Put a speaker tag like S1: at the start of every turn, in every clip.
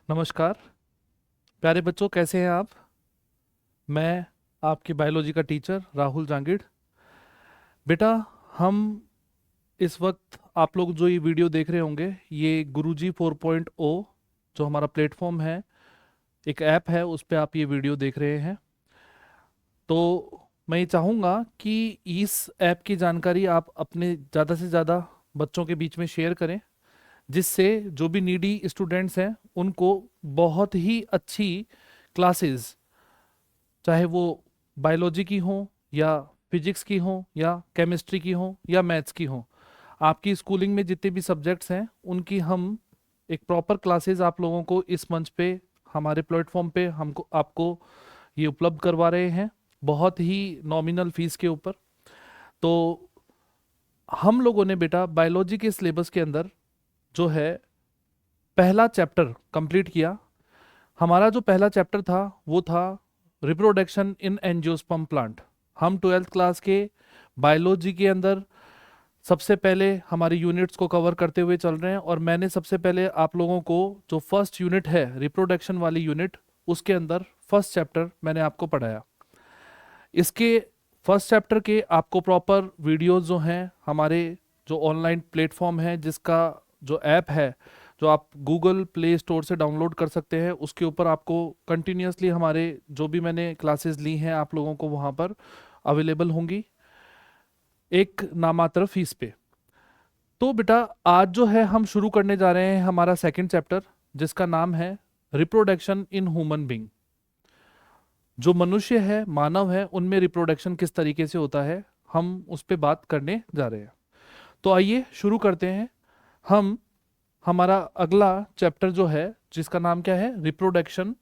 S1: नमस्कार प्यारे बच्चों, कैसे हैं आप। मैं आपकी बायोलॉजी का टीचर राहुल जांगिड़। बेटा, हम इस वक्त आप लोग जो ये वीडियो देख रहे होंगे, ये गुरुजी 4.0 जो हमारा प्लेटफॉर्म है, एक ऐप है, उस पे आप ये वीडियो देख रहे हैं। तो मैं ये चाहूँगा कि इस ऐप की जानकारी आप अपने ज़्यादा से ज़्यादा बच्चों के बीच में शेयर करें, जिससे जो भी नीडी स्टूडेंट्स हैं उनको बहुत ही अच्छी क्लासेस, चाहे वो बायोलॉजी की हो या फिजिक्स की हो या केमिस्ट्री की हो या मैथ्स की हो, आपकी स्कूलिंग में जितने भी सब्जेक्ट्स हैं उनकी हम एक प्रॉपर क्लासेस आप लोगों को इस मंच पे, हमारे प्लेटफॉर्म पे हमको आपको ये उपलब्ध करवा रहे हैं, बहुत ही नॉमिनल फीस के ऊपर। तो हम लोगों ने बेटा बायोलॉजी के सिलेबस के अंदर जो है पहला चैप्टर कंप्लीट किया। हमारा जो पहला चैप्टर था वो था रिप्रोडक्शन इन एंजियोस्पर्म प्लांट। हम 12th क्लास के बायोलॉजी के अंदर सबसे पहले हमारी यूनिट्स को कवर करते हुए चल रहे हैं, और मैंने सबसे पहले आप लोगों को जो फर्स्ट यूनिट है रिप्रोडक्शन वाली यूनिट, उसके अंदर फर्स्ट चैप्टर मैंने आपको पढ़ाया। इसके फर्स्ट चैप्टर के आपको प्रॉपर वीडियोस जो हैं, हमारे जो ऑनलाइन प्लेटफॉर्म है, जिसका जो ऐप है जो आप गूगल प्ले स्टोर से डाउनलोड कर सकते हैं, उसके ऊपर आपको कंटिन्यूसली हमारे जो भी मैंने क्लासेस ली हैं आप लोगों को वहाँ पर अवेलेबल होंगी एक नामात्र फीस पे। तो बेटा, आज जो है हम शुरू करने जा रहे हैं हमारा सेकंड चैप्टर, जिसका नाम है रिप्रोडक्शन इन ह्यूमन बीइंग। जो मनुष्य है, मानव है, उनमें रिप्रोडक्शन किस तरीके से होता है, हम उस पर बात करने जा रहे हैं। तो आइए शुरू करते हैं। हम हमारा अगला चैप्टर जो है, जिसका नाम क्या है, रिप्रोडक्शन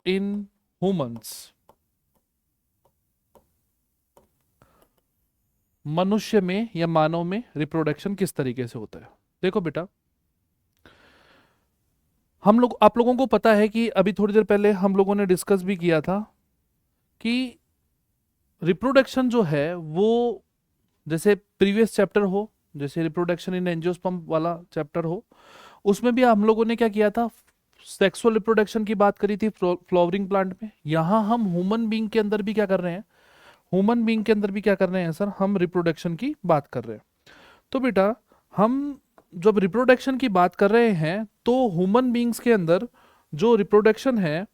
S1: इन ह्यूमंस, मनुष्य में या मानव में रिप्रोडक्शन किस तरीके से होता है। देखो बेटा, हम लोग, आप लोगों को पता है कि अभी थोड़ी देर पहले हम लोगों ने डिस्कस भी किया था कि रिप्रोडक्शन जो है वो, जैसे प्रीवियस चैप्टर हो, जैसे रिप्रोडक्शन इन एंजियोस्पर्म वाला चैप्टर हो, उसमें भी हम लोगों ने क्या किया था, सेक्सुअल रिप्रोडक्शन की बात करी थी फ्लावरिंग प्लांट में। यहां हम ह्यूमन बीइंग के अंदर भी क्या कर रहे हैं, ह्यूमन बीइंग के अंदर भी क्या कर रहे हैं सर, हम रिप्रोडक्शन की बात कर रहे हैं। तो बेटा, हम जब रिप्रोडक्शन की बात कर रहे हैं तो ह्यूमन बीइंग्स के अंदर जो रिप्रोडक्शन है,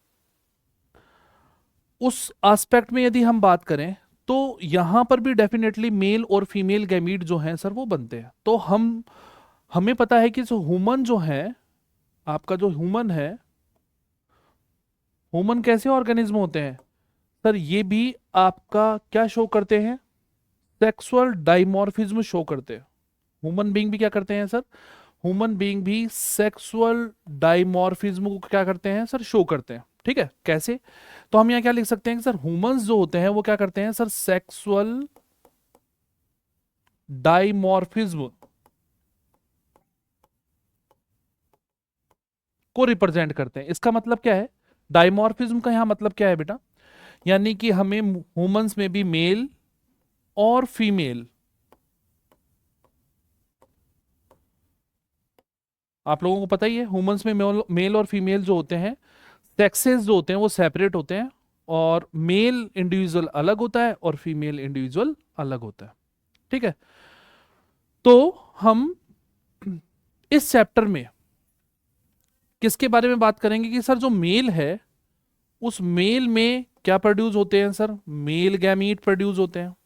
S1: उस एस्पेक्ट में यदि हम बात करें तो यहां पर भी डेफिनेटली मेल और फीमेल गैमीट जो हैं सर वो बनते हैं। तो हमें पता है कि जो ह्यूमन जो है, आपका जो ह्यूमन है, ह्यूमन कैसे ऑर्गेनिज्म होते हैं सर, ये भी आपका क्या शो करते हैं, सेक्सुअल डाइमॉर्फिज्म शो करते हैं। ह्यूमन बीइंग भी क्या करते हैं सर, ह्यूमन बीइंग भी सेक्सुअल डाइमॉर्फिज्म को क्या करते हैं सर, शो करते हैं। ठीक है, कैसे? तो हम यहाँ क्या लिख सकते हैं कि सर ह्यूमंस जो होते हैं वो क्या करते हैं सर, सेक्सुअल डाइमॉर्फिज्म को रिप्रेजेंट करते हैं। इसका मतलब क्या है, डाइमॉर्फिज्म का यहाँ मतलब क्या है बेटा, यानी कि हमें ह्यूमंस में भी मेल और फीमेल, आप लोगों को पता ही है ह्यूमंस में मेल और फीमेल जो होते हैं, सेक्सेस जो होते हैं वो सेपरेट होते हैं, और मेल इंडिविजुअल अलग होता है और फीमेल इंडिविजुअल अलग होता है। ठीक है, तो हम इस चैप्टर में किसके बारे में बात करेंगे कि सर जो मेल है, उस मेल में क्या प्रोड्यूस होते हैं सर, मेल गैमीट प्रोड्यूस होते हैं,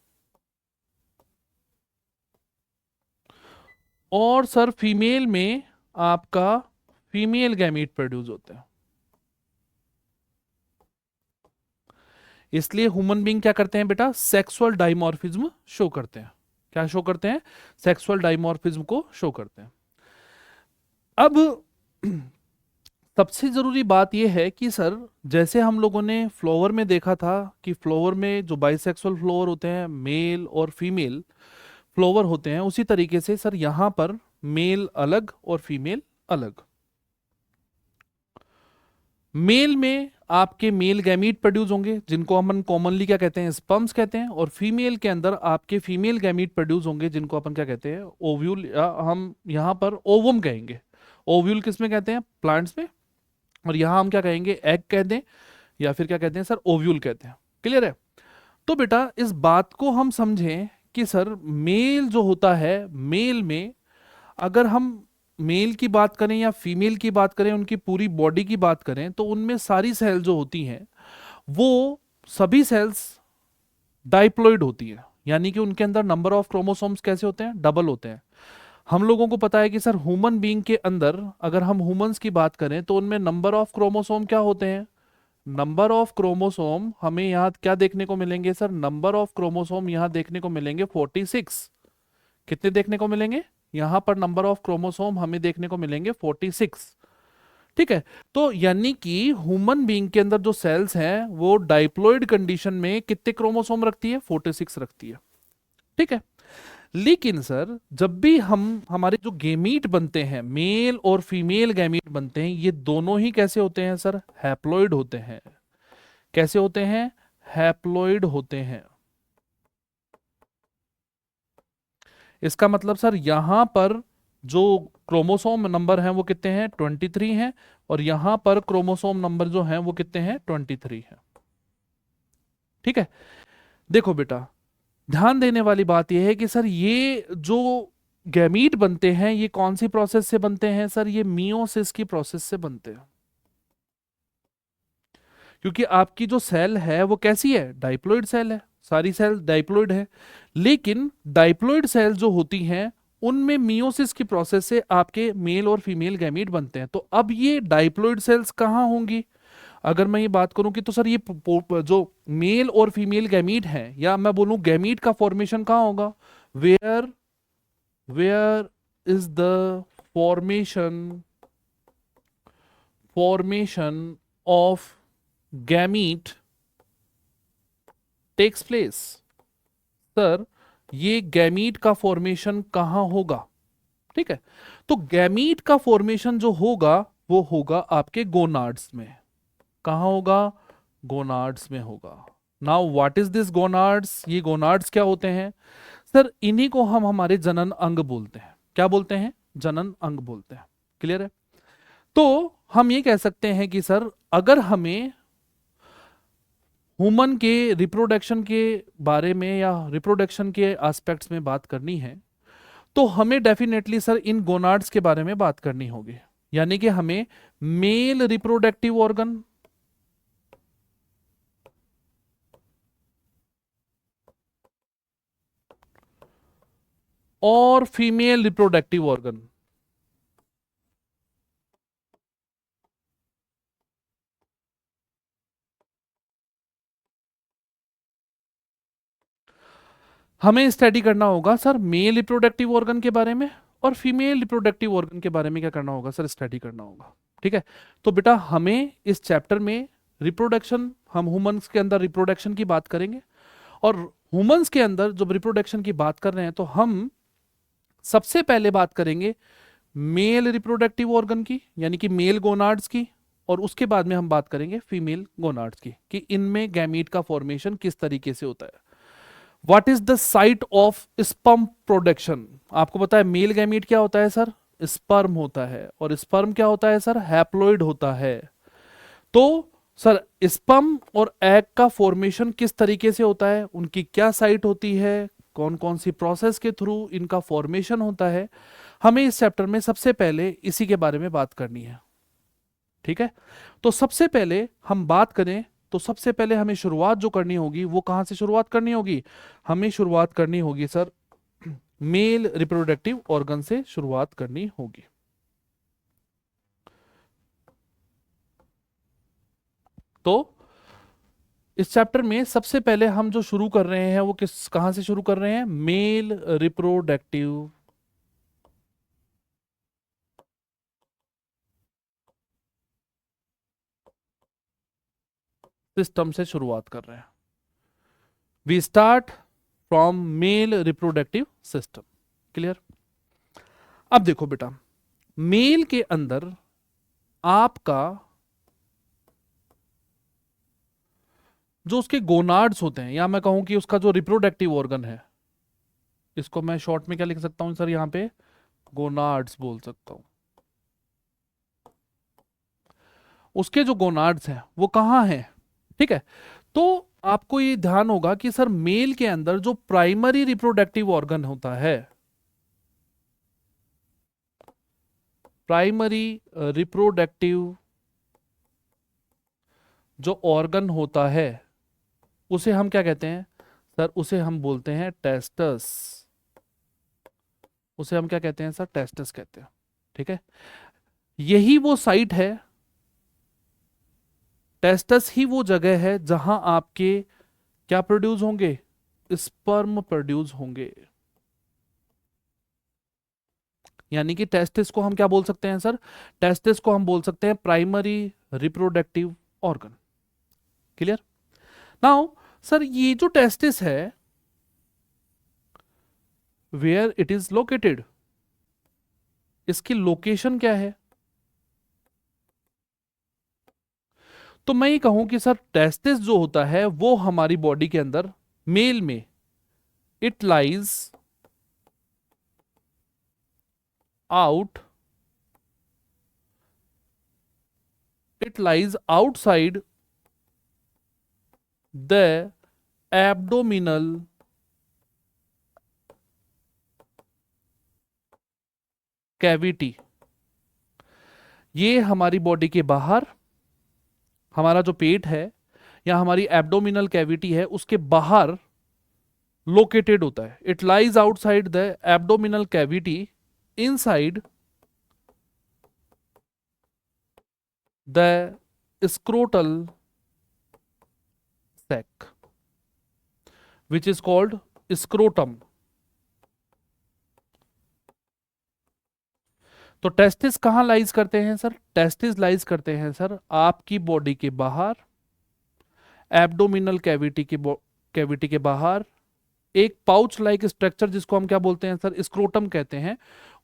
S1: और सर फीमेल में आपका फीमेल गैमीट प्रोड्यूस होते हैं। इसलिए ह्यूमन बीइंग क्या करते हैं बेटा, सेक्सुअल डाइमॉर्फिज्म शो करते हैं। क्या शो करते हैं, सेक्सुअल डाइमॉर्फिज्म को शो करते हैं। अब सबसे जरूरी बात यह है कि सर, जैसे हम लोगों ने फ्लावर में देखा था कि फ्लावर में जो बाइसेक्सुअल फ्लावर होते हैं, मेल और फीमेल फ्लावर होते हैं, उसी तरीके से सर यहां पर मेल अलग और फीमेल अलग। मेल में आपके मेल गैमीट प्रोड्यूस होंगे, जिनको हम कॉमनली क्या कहते हैं, स्पर्म्स कहते हैं, और फीमेल के अंदर आपके फीमेल गैमीट प्रोड्यूस होंगे, जिनको अपन क्या कहते हैं, ओव्यूल, या हम यहाँ पर ओवम कहेंगे। ओव्यूल किस में कहते हैं, प्लांट्स में, और यहाँ हम क्या कहेंगे, एग कहते हैं, या फिर क्या कहते हैं सर, ओव्यूल कहते हैं। क्लियर है? तो बेटा इस बात को हम समझें कि सर मेल जो होता है, मेल में अगर हम मेल की बात करें या फीमेल की बात करें, उनकी पूरी बॉडी की बात करें, तो उनमें सारी सेल जो होती हैं वो सभी सेल्स डाइप्लॉइड होती है, यानी कि उनके अंदर नंबर ऑफ क्रोमोसोम्स कैसे होते हैं, डबल होते हैं। हम लोगों को पता है कि सर ह्यूमन बीइंग के अंदर अगर हम ह्यूमंस की बात करें तो उनमें नंबर ऑफ क्रोमोसोम क्या होते हैं, नंबर ऑफ क्रोमोसोम हमें यहाँ क्या देखने को मिलेंगे सर, नंबर ऑफ क्रोमोसोम यहाँ देखने को मिलेंगे 46। कितने देखने को मिलेंगे, यहां पर नंबर ऑफ क्रोमोसोम हमें देखने को मिलेंगे 46। ठीक है? तो यानी कि ह्यूमन बीइंग के अंदर जो सेल्स हैं वो डाइप्लॉइड कंडीशन में कितने क्रोमोसोम रखती है, 46 रखती है। ठीक है? लेकिन सर जब भी हम हमारे जो गैमीट बनते हैं, मेल और फीमेल गैमीट बनते हैं, ये दोनों ही कैसे होते हैं सर, हैप्लॉइड होते हैं। कैसे होते हैं, हैप्लॉइड होते हैं। इसका मतलब सर यहां पर जो क्रोमोसोम नंबर हैं वो कितने हैं, 23 हैं, और यहां पर क्रोमोसोम नंबर जो हैं वो कितने हैं, 23 हैं। ठीक है? देखो बेटा, ध्यान देने वाली बात यह है कि सर ये जो गैमीट बनते हैं ये कौन सी प्रोसेस से बनते हैं सर, ये मियोसिस की प्रोसेस से बनते हैं। क्योंकि आपकी जो सेल है वो कैसी है, डाइप्लॉइड सेल है, सारी सेल डाइप्लॉइड है। लेकिन डाइप्लॉइड सेल जो होती हैं उनमें मियोसिस की प्रोसेस से आपके मेल और फीमेल गैमीट बनते हैं। तो अब ये डाइप्लॉइड सेल्स कहाँ होंगी, अगर मैं ये बात करूं कि तो सर ये जो मेल और फीमेल गैमीट है, या मैं बोलूं गैमीट का फॉर्मेशन कहाँ होगा, where where is the formation formation of gamete takes place. Sir ये गैमीट का फॉर्मेशन कहां होगा। ठीक है? तो गैमीट का फॉर्मेशन जो होगा वो होगा आपके गोनाड्स में। कहां होगा, गोनाड्स में होगा। Now what is this gonads, ये गोनाड्स क्या होते हैं सर, इन्हीं को हम हमारे जनन अंग बोलते हैं। क्या बोलते हैं, जनन अंग बोलते हैं। क्लियर है? तो हम ये कह सकते हैं कि सर अगर हमें ह्यूमन के रिप्रोडक्शन के बारे में या रिप्रोडक्शन के एस्पेक्ट्स में बात करनी है तो हमें डेफिनेटली सर इन गोनाड्स के बारे में बात करनी होगी। यानी कि हमें मेल रिप्रोडक्टिव ऑर्गन और फीमेल रिप्रोडक्टिव ऑर्गन, हमें स्टडी करना होगा सर मेल रिप्रोडक्टिव ऑर्गन के बारे में, और फीमेल रिप्रोडक्टिव ऑर्गन के बारे में क्या करना होगा सर, स्टडी करना होगा। ठीक है? तो बेटा हमें इस चैप्टर में रिप्रोडक्शन, हम ह्यूमंस के अंदर रिप्रोडक्शन की बात करेंगे, और ह्यूमंस के अंदर जब रिप्रोडक्शन की बात कर रहे हैं तो हम सबसे पहले बात करेंगे मेल रिप्रोडक्टिव ऑर्गन की, यानी कि मेल गोनाड्स की, और उसके बाद में हम बात करेंगे फीमेल गोनाड्स की, कि इनमें गैमीट का फॉर्मेशन किस तरीके से होता है। What is the site of sperm production, आपको पता है मेल गैमीट क्या होता है सर, स्पर्म होता है, और स्पर्म क्या होता है सर, हैप्लॉइड होता है। तो सर स्पर्म और एग का फॉर्मेशन किस तरीके से होता है, उनकी क्या साइट होती है, कौन कौन सी प्रोसेस के थ्रू इनका फॉर्मेशन होता है, हमें इस चैप्टर में सबसे पहले इसी के बारे में बात करनी है। ठीक है? तो सबसे पहले हम बात करें तो सबसे पहले हमें शुरुआत जो करनी होगी वो कहां से शुरुआत करनी होगी, हमें शुरुआत करनी होगी सर मेल रिप्रोडक्टिव ऑर्गन से शुरुआत करनी होगी। तो इस चैप्टर में सबसे पहले हम जो शुरू कर रहे हैं वो कहां से शुरू कर रहे हैं, मेल रिप्रोडक्टिव सिस्टम से शुरुआत कर रहे हैं। We start from male reproductive system. Clear? अब देखो बेटा, मेल के अंदर आपका जो उसके गोनाड्स होते हैं, या मैं कहूं कि उसका जो रिप्रोडक्टिव ऑर्गन है, इसको मैं शॉर्ट में क्या लिख सकता हूं सर, यहां पे गोनाड्स बोल सकता हूं। उसके जो गोनाड्स हैं वो कहाँ हैं, ठीक है। तो आपको ये ध्यान होगा कि सर मेल के अंदर जो प्राइमरी रिप्रोडक्टिव ऑर्गन होता है, प्राइमरी रिप्रोडक्टिव जो ऑर्गन होता है उसे हम क्या कहते हैं सर, उसे हम बोलते हैं टेस्टस। उसे हम क्या कहते हैं सर, टेस्टस कहते हैं, ठीक है। यही वो साइट है, टेस्टस ही वो जगह है जहां आपके क्या प्रोड्यूस होंगे, स्पर्म प्रोड्यूस होंगे। यानी कि टेस्टिस को हम क्या बोल सकते हैं सर, टेस्टिस को हम बोल सकते हैं primary reproductive organ. Clear. Now sir ये जो टेस्टिस है, वेयर इट इज लोकेटेड, इसकी लोकेशन क्या है। तो मैं ये कहूं कि सर टेस्टिस जो होता है वो हमारी बॉडी के अंदर मेल में it lies out, it lies outside the abdominal cavity. ये हमारी बॉडी के बाहर, हमारा जो पेट है या हमारी एब्डोमिनल कैविटी है उसके बाहर लोकेटेड होता है। It lies outside the abdominal cavity inside the scrotal sac which is called scrotum। तो टेस्टिस कहां लाइज करते हैं सर, टेस्टिस लाइज करते हैं सर आपकी बॉडी के बाहर, एब्डोमिनल कैविटी के बाहर एक पाउच लाइक स्ट्रक्चर जिसको हम क्या बोलते हैं सर, स्क्रोटम कहते हैं,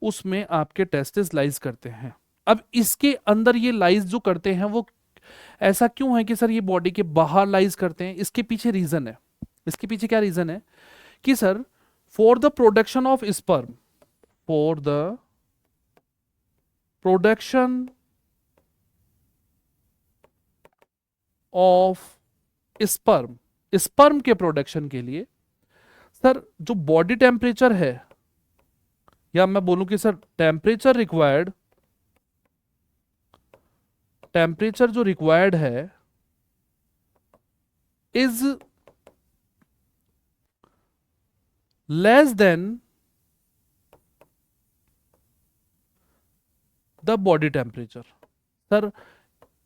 S1: उसमें आपके टेस्टिस लाइज करते हैं। अब इसके अंदर ये लाइज जो करते हैं वो ऐसा क्यों है कि सर ये बॉडी के बाहर लाइज करते हैं, इसके पीछे रीजन है। इसके पीछे क्या रीजन है कि sir for the production of sperm, for the production of sperm, sperm के प्रोडक्शन के लिए सर जो बॉडी टेम्परेचर है, या मैं बोलूं कि सर टेम्परेचर रिक्वायर्ड, टेम्परेचर जो रिक्वायर्ड है is less than the body temperature. Sir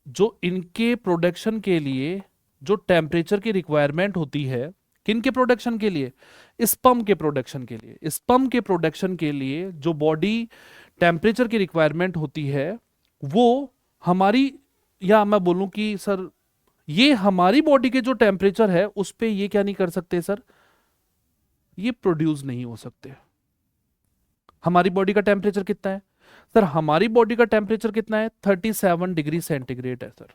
S1: जो इनके प्रोडक्शन के लिए जो टेम्परेचर की रिक्वायरमेंट होती है, किन के प्रोडक्शन के लिए, स्पर्म के प्रोडक्शन के लिए, स्पर्म के प्रोडक्शन के लिए जो बॉडी टेम्परेचर की रिक्वायरमेंट होती है वो हमारी, या मैं बोलूं कि सर ये हमारी बॉडी के जो टेम्परेचर है उस पे ये क्या नहीं कर सकते सर, ये प्रोड्यूस नहीं हो सकते। हमारी बॉडी का टेम्परेचर कितना है सर, हमारी बॉडी का टेम्परेचर कितना है, 37 डिग्री सेंटीग्रेड है सर।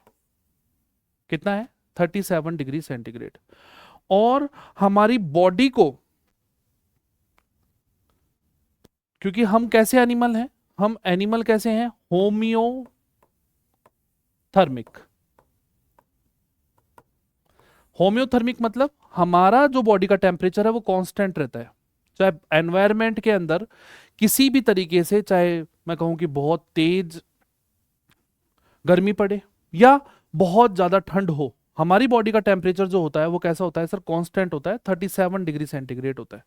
S1: कितना है, 37 डिग्री सेंटीग्रेड। और हमारी बॉडी को, क्योंकि हम कैसे एनिमल हैं, हम एनिमल कैसे हैं, होम्योथर्मिक। होम्योथर्मिक मतलब हमारा जो बॉडी का टेम्परेचर है वो कांस्टेंट रहता है, चाहे एनवायरनमेंट के अंदर किसी भी तरीके से, चाहे मैं कहूं कि बहुत तेज गर्मी पड़े या बहुत ज्यादा ठंड हो, हमारी बॉडी का टेम्परेचर जो होता है वो कैसा होता है सर, कांस्टेंट होता है, 37 डिग्री सेंटीग्रेड होता है,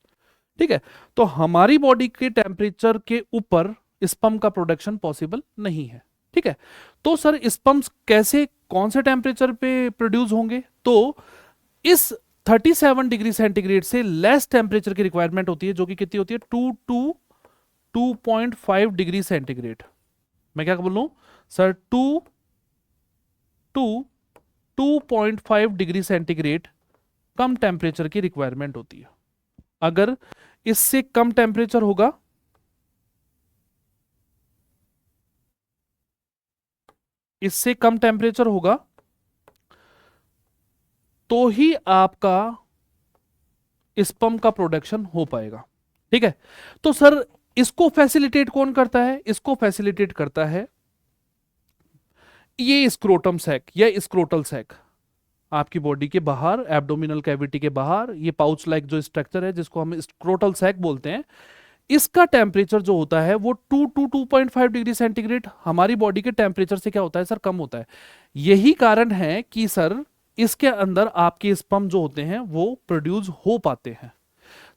S1: ठीक है। तो हमारी बॉडी के टेम्परेचर के ऊपर स्पर्म का प्रोडक्शन पॉसिबल नहीं है, ठीक है। तो सर स्पर्म्स कैसे, कौन से टेम्परेचर पे प्रोड्यूस होंगे, तो इस 37 डिग्री सेंटीग्रेड से लेस टेम्परेचर की रिक्वायरमेंट होती है, जो कि कितनी होती है, 2.5 डिग्री सेंटीग्रेड। मैं क्या बोल रहा हूं सर, 2.5 डिग्री सेंटीग्रेड कम टेम्परेचर की रिक्वायरमेंट होती है। अगर इससे कम टेम्परेचर होगा, इससे कम टेम्परेचर होगा तो ही आपका स्पर्म का प्रोडक्शन हो पाएगा। ठीक है, तो सर इसको फैसिलिटेट कौन करता है? इसको फैसिलिटेट करता है ये स्क्रोटम सैक या स्क्रोटल सैक। आपकी बॉडी के बाहर, एब्डोमिनल कैविटी के बाहर ये पाउच लाइक जो स्ट्रक्चर है जिसको हम स्क्रोटल सैक बोलते हैं, इसका टेम्परेचर जो होता है वो 2 to 2.5 डिग्री सेंटीग्रेड हमारी बॉडी के टेम्परेचर से क्या होता है सर? कम होता है। यही कारण है कि सर इसके अंदर आपके स्पर्म जो होते हैं वो प्रोड्यूस हो पाते हैं।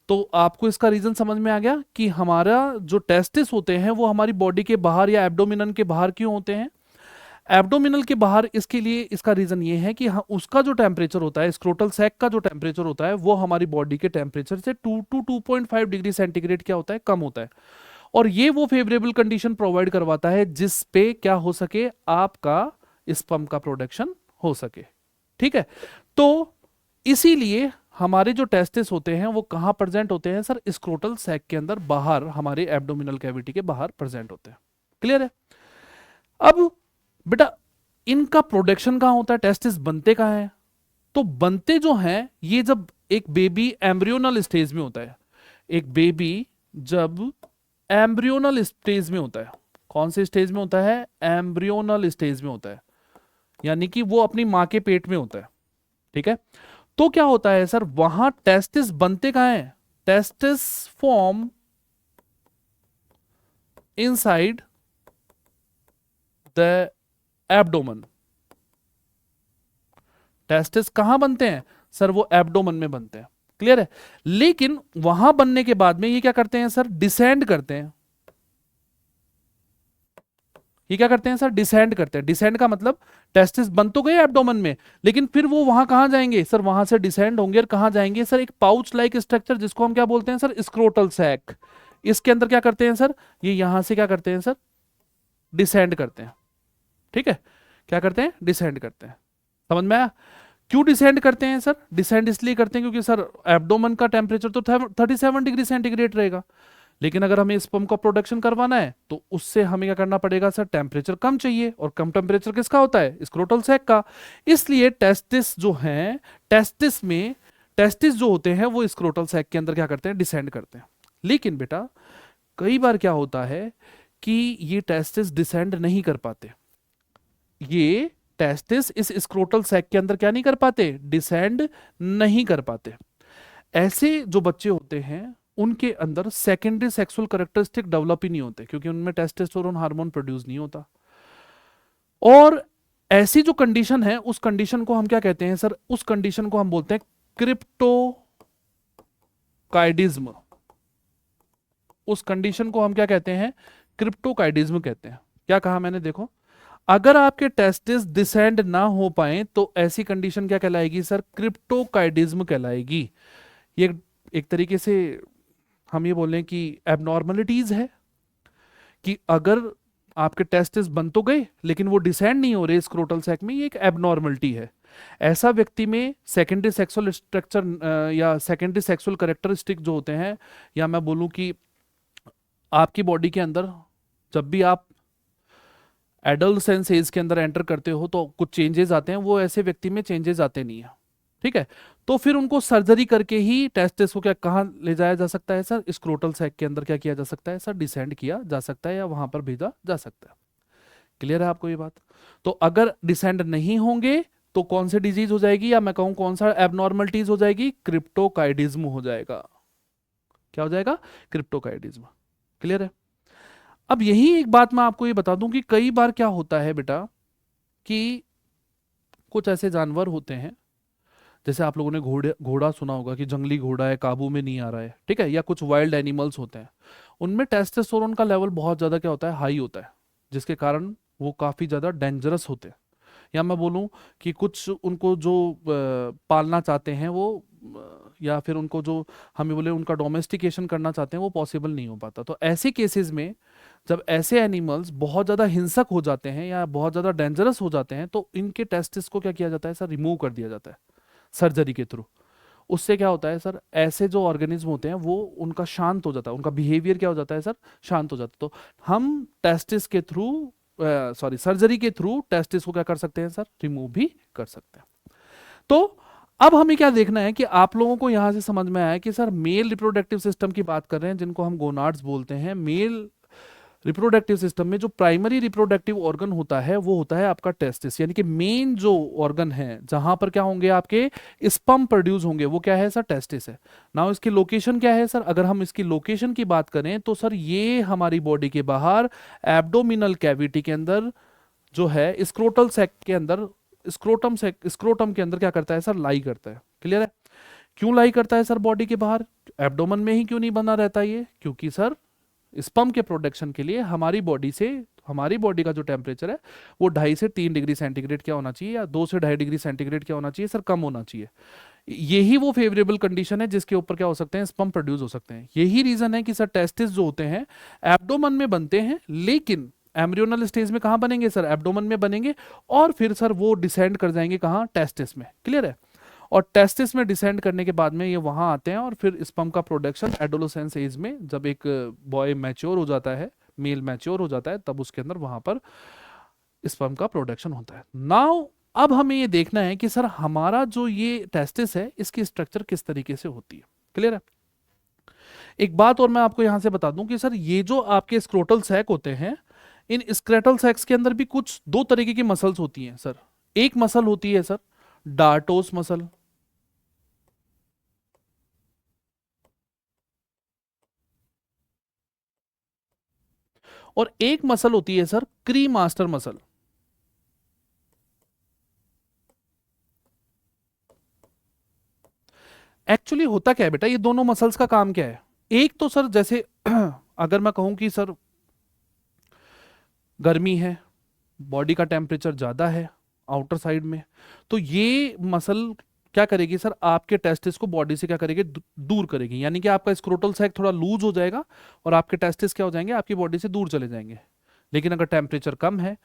S1: तो आपको इसका रीजन समझ में आ गया कि हमारा जो टेस्टिस होते हैं वो हमारी बॉडी के बाहर या एब्डोमिनल के बाहर क्यों होते हैं? एब्डोमिनल के बाहर इसके लिए इसका रीजन ये है कि उसका जो टेम्परेचर होता है, स्क्रोटल सैक का जो टेम्परेचर होता है वो हमारी बॉडी के टेम्परेचर से 2 to 2.5 डिग्री सेंटीग्रेड क्या होता है? कम होता है। और ये वो फेवरेबल कंडीशन प्रोवाइड करवाता है जिस पे क्या हो सके? आपका स्पर्म का प्रोडक्शन हो सके। ठीक है, तो इसीलिए हमारे जो टेस्टिस होते हैं वो कहां प्रेजेंट होते हैं सर? स्क्रोटल सैक के अंदर, बाहर, हमारे एब्डोमिनल कैविटी के बाहर प्रेजेंट होते हैं। क्लियर है? अब बेटा इनका प्रोडक्शन कहां होता है? टेस्टिस बनते कहां हैं? तो बनते जो हैं ये जब एक बेबी एम्ब्रियोनल स्टेज में होता है। एक बेबी जब एम्ब्रियोनल स्टेज में होता है, कौन से स्टेज में होता है? एम्ब्रियोनल स्टेज में होता है, यानी कि वो अपनी मां के पेट में होता है। ठीक है, तो क्या होता है सर? वहां टेस्टिस बनते कहां हैं? Testis form inside the abdomen. Testis कहां बनते हैं सर? वो एब्डोमन में बनते हैं। क्लियर है? लेकिन वहां बनने के बाद में ये क्या करते हैं सर? डिसेंड करते हैं। ये क्या करते हैं सर? डिसेंड करते हैं। डिसेंड का मतलब टेस्टिस बन तो गए एब्डोमन में, लेकिन फिर वो वहां कहां जाएंगे सर? वहां से डिसेंड होंगे और कहां जाएंगे सर? एक पाउच लाइक स्ट्रक्चर जिसको हम क्या बोलते हैं सर? Scrotal sac. इसके अंदर क्या करते हैं सर? ये यहां से क्या करते हैं सर? डिसेंड करते हैं। ठीक है, क्या करते हैं? डिसेंड करते हैं। समझ में आया? क्यों डिसेंड करते हैं सर? डिसेंड इसलिए करते हैं क्योंकि सर एब्डोमन का टेम्परेचर तो 37 डिग्री सेंटीग्रेड रहेगा, लेकिन अगर हमें स्पर्म का प्रोडक्शन करवाना है तो उससे हमें क्या करना पड़ेगा सर? टेम्परेचर कम चाहिए, और कम टेम्परेचर किसका होता है? स्क्रोटल सैक का। इसलिए टेस्टिस जो हैं, टेस्टिस में टेस्टिस जो होते हैं वो स्क्रोटल सैक के अंदर क्या करते हैं? डिसेंड करते हैं। लेकिन बेटा कई बार क्या होता है कि ये टेस्टिस डिसेंड नहीं कर पाते। ये टेस्टिस इस स्क्रोटल सैक के अंदर क्या नहीं कर पाते? डिसेंड नहीं कर पाते। ऐसे जो बच्चे होते हैं उनके अंदर सेकेंडरी सेक्सुअल कैरेक्टरिस्टिक डेवलप ही नहीं होते, क्योंकि उनमें टेस्टोस्टेरोन हार्मोन प्रोड्यूस नहीं होता। और ऐसी जो कंडीशन है उस कंडीशन को हम क्या कहते हैं सर? उस कंडीशन को हम बोलते हैं क्रिप्टोकाइडिज्म। उस कंडीशन को हम क्या कहते हैं? क्रिप्टोकाइडिज्म कहते हैं। क्या कहा मैंने? देखो, अगर आपके टेस्टिस डिसेंड ना हो पाए तो ऐसी कंडीशन क्या कहलाएगी सर? क्रिप्टोकाइडिज्म कहलाएगी। ये एक तरीके से हम ये बोलें कि एबनॉर्मलिटीज है, कि अगर आपके टेस्टिस बन तो गए लेकिन वो डिसेंड नहीं हो रहे स्क्रोटल सैक में, ये एक एबनॉर्मलिटी है। ऐसा व्यक्ति में सेकेंडरी सेक्सुअल स्ट्रक्चर या सेकेंडरी सेक्सुअल कैरेक्टरिस्टिक जो होते हैं, या मैं बोलूं कि आपकी बॉडी के अंदर जब भी आप एडल्ट एज के अंदर एंटर करते हो तो कुछ चेंजेस आते हैं, वो ऐसे व्यक्ति में चेंजेस आते नहीं है। ठीक है, तो फिर उनको सर्जरी करके ही टेस्टिस को क्या कहाँ ले जाया जा सकता है सर? स्क्रोटल सैक के अंदर क्या किया जा सकता है सर? डिसेंड किया जा सकता है या वहां पर भेजा जा सकता है। क्लियर है आपको ये बात? तो अगर डिसेंड नहीं होंगे तो कौन सी डिजीज हो जाएगी, या मैं कहूं कौन सा एबनॉर्मलिटीज हो जाएगी? क्रिप्टोकाइडिज्म हो जाएगा। क्या हो जाएगा? क्रिप्टोकाइडिज्म। क्लियर है? अब यही एक बात मैं आपको ये बता दूं कि कई बार क्या होता है बेटा कि कुछ ऐसे जानवर होते हैं, जैसे आप लोगों ने घोड़ा सुना होगा कि जंगली घोड़ा है, काबू में नहीं आ रहा है। ठीक है, या कुछ वाइल्ड एनिमल्स होते हैं, उनमें टेस्टोस्टेरोन का लेवल बहुत ज्यादा क्या होता है? हाई होता है, जिसके कारण वो काफी ज्यादा डेंजरस होते हैं। या मैं बोलूं कि कुछ उनको जो पालना चाहते हैं वो या फिर उनको जो हमें बोले उनका डोमेस्टिकेशन करना चाहते हैं वो पॉसिबल नहीं हो पाता। तो ऐसे केसेस में जब ऐसे एनिमल्स बहुत ज़्यादा हिंसक हो जाते हैं या बहुत ज़्यादा डेंजरस हो जाते हैं तो इनके टेस्टिस को क्या किया जाता है सर? रिमूव कर दिया जाता है सर्जरी के थ्रू। उससे क्या होता है सर? ऐसे जो ऑर्गेनिज्म होते हैं वो उनका शांत हो जाता है, उनका बिहेवियर क्या हो जाता है सर? शांत हो जाता है। तो हम टेस्टिस के थ्रू सर्जरी के थ्रू टेस्टिस को क्या कर सकते हैं सर? रिमूव भी कर सकते हैं। तो अब हमें क्या देखना है कि आप लोगों को यहां से समझ में आया कि सर मेल रिप्रोडक्टिव सिस्टम की बात कर रहे हैं, जिनको हम गोनाड्स बोलते हैं। मेल रिप्रोडक्टिव सिस्टम में जो प्राइमरी रिप्रोडक्टिव ऑर्गन होता है वो होता है आपका टेस्टिस, यानी कि मेन जो ऑर्गन है जहां पर क्या होंगे आपके स्पर्म प्रोड्यूस होंगे वो क्या है सर, टेस्टिस है। नाउ इसकी लोकेशन क्या है सर, अगर हम इसकी लोकेशन की बात करें तो सर ये हमारी बॉडी के बाहर एब्डोमिनल कैविटी के अंदर जो है स्क्रोटल सैक के अंदर, स्क्रोटम के अंदर क्या करता है सर, लाई करता है। क्लियर है? क्यों लाई करता है सर बॉडी के बाहर, एब्डोमन में ही क्यों नहीं बना रहता ये, क्योंकि सर स्पर्म के प्रोडक्शन के लिए हमारी बॉडी का जो टेम्परेचर है वो 2.5 से 3 डिग्री सेंटीग्रेड क्या होना चाहिए, या 2 से 2.5 डिग्री सेंटीग्रेड क्या होना चाहिए सर, कम होना चाहिए। यही वो फेवरेबल कंडीशन है जिसके ऊपर क्या हो सकते हैं, स्पर्म प्रोड्यूस हो सकते हैं। यही रीजन है कि सर टेस्टिस जो होते हैं एब्डोमन में बनते हैं, लेकिन एम्ब्रियोनल स्टेज में कहां बनेंगे सर, एब्डोमन में बनेंगे, और फिर सर वो डिसेंड कर जाएंगे कहां, टेस्टिस में। क्लियर है? और टेस्टिस में डिसेंड करने के बाद में ये वहां आते हैं, और फिर स्पर्म का प्रोडक्शन एडोलेसेंस एज में, जब एक बॉय मैच्योर हो जाता है, मेल मैच्योर हो जाता है, तब उसके अंदर वहां पर स्पर्म का प्रोडक्शन होता है। नाउ अब हमें ये देखना है कि सर हमारा जो ये टेस्टिस है इसकी स्ट्रक्चर किस तरीके से होती है। क्लियर है? एक बात और मैं आपको यहां से बता दूं कि सर ये जो आपके स्क्रोटल सैक होते हैं, इन स्क्रेटल सैक्स के अंदर भी कुछ दो तरीके की मसल्स होती हैं सर। एक मसल होती है सर डार्टोस मसल, और एक मसल होती है सर क्री मास्टर मसल। एक्चुअली होता क्या है बेटा, ये दोनों मसल्स का काम क्या है? एक तो सर जैसे अगर मैं कहूं कि सर गर्मी है, बॉडी का टेम्परेचर ज्यादा है आउटर साइड में, तो ये मसल क्या करेगी सर, आपके टेस्टिस को बॉडी से क्या करेगी, दूर करेगी, यानी कि आपका स्क्रोटल सैक थोड़ा लूज हो जाएगा और आपके टेस्टिस क्या हो जाएंगे, आपकी बॉडी से दूर चले जाएंगे। लेकिन अगर टेम्परेचर कम है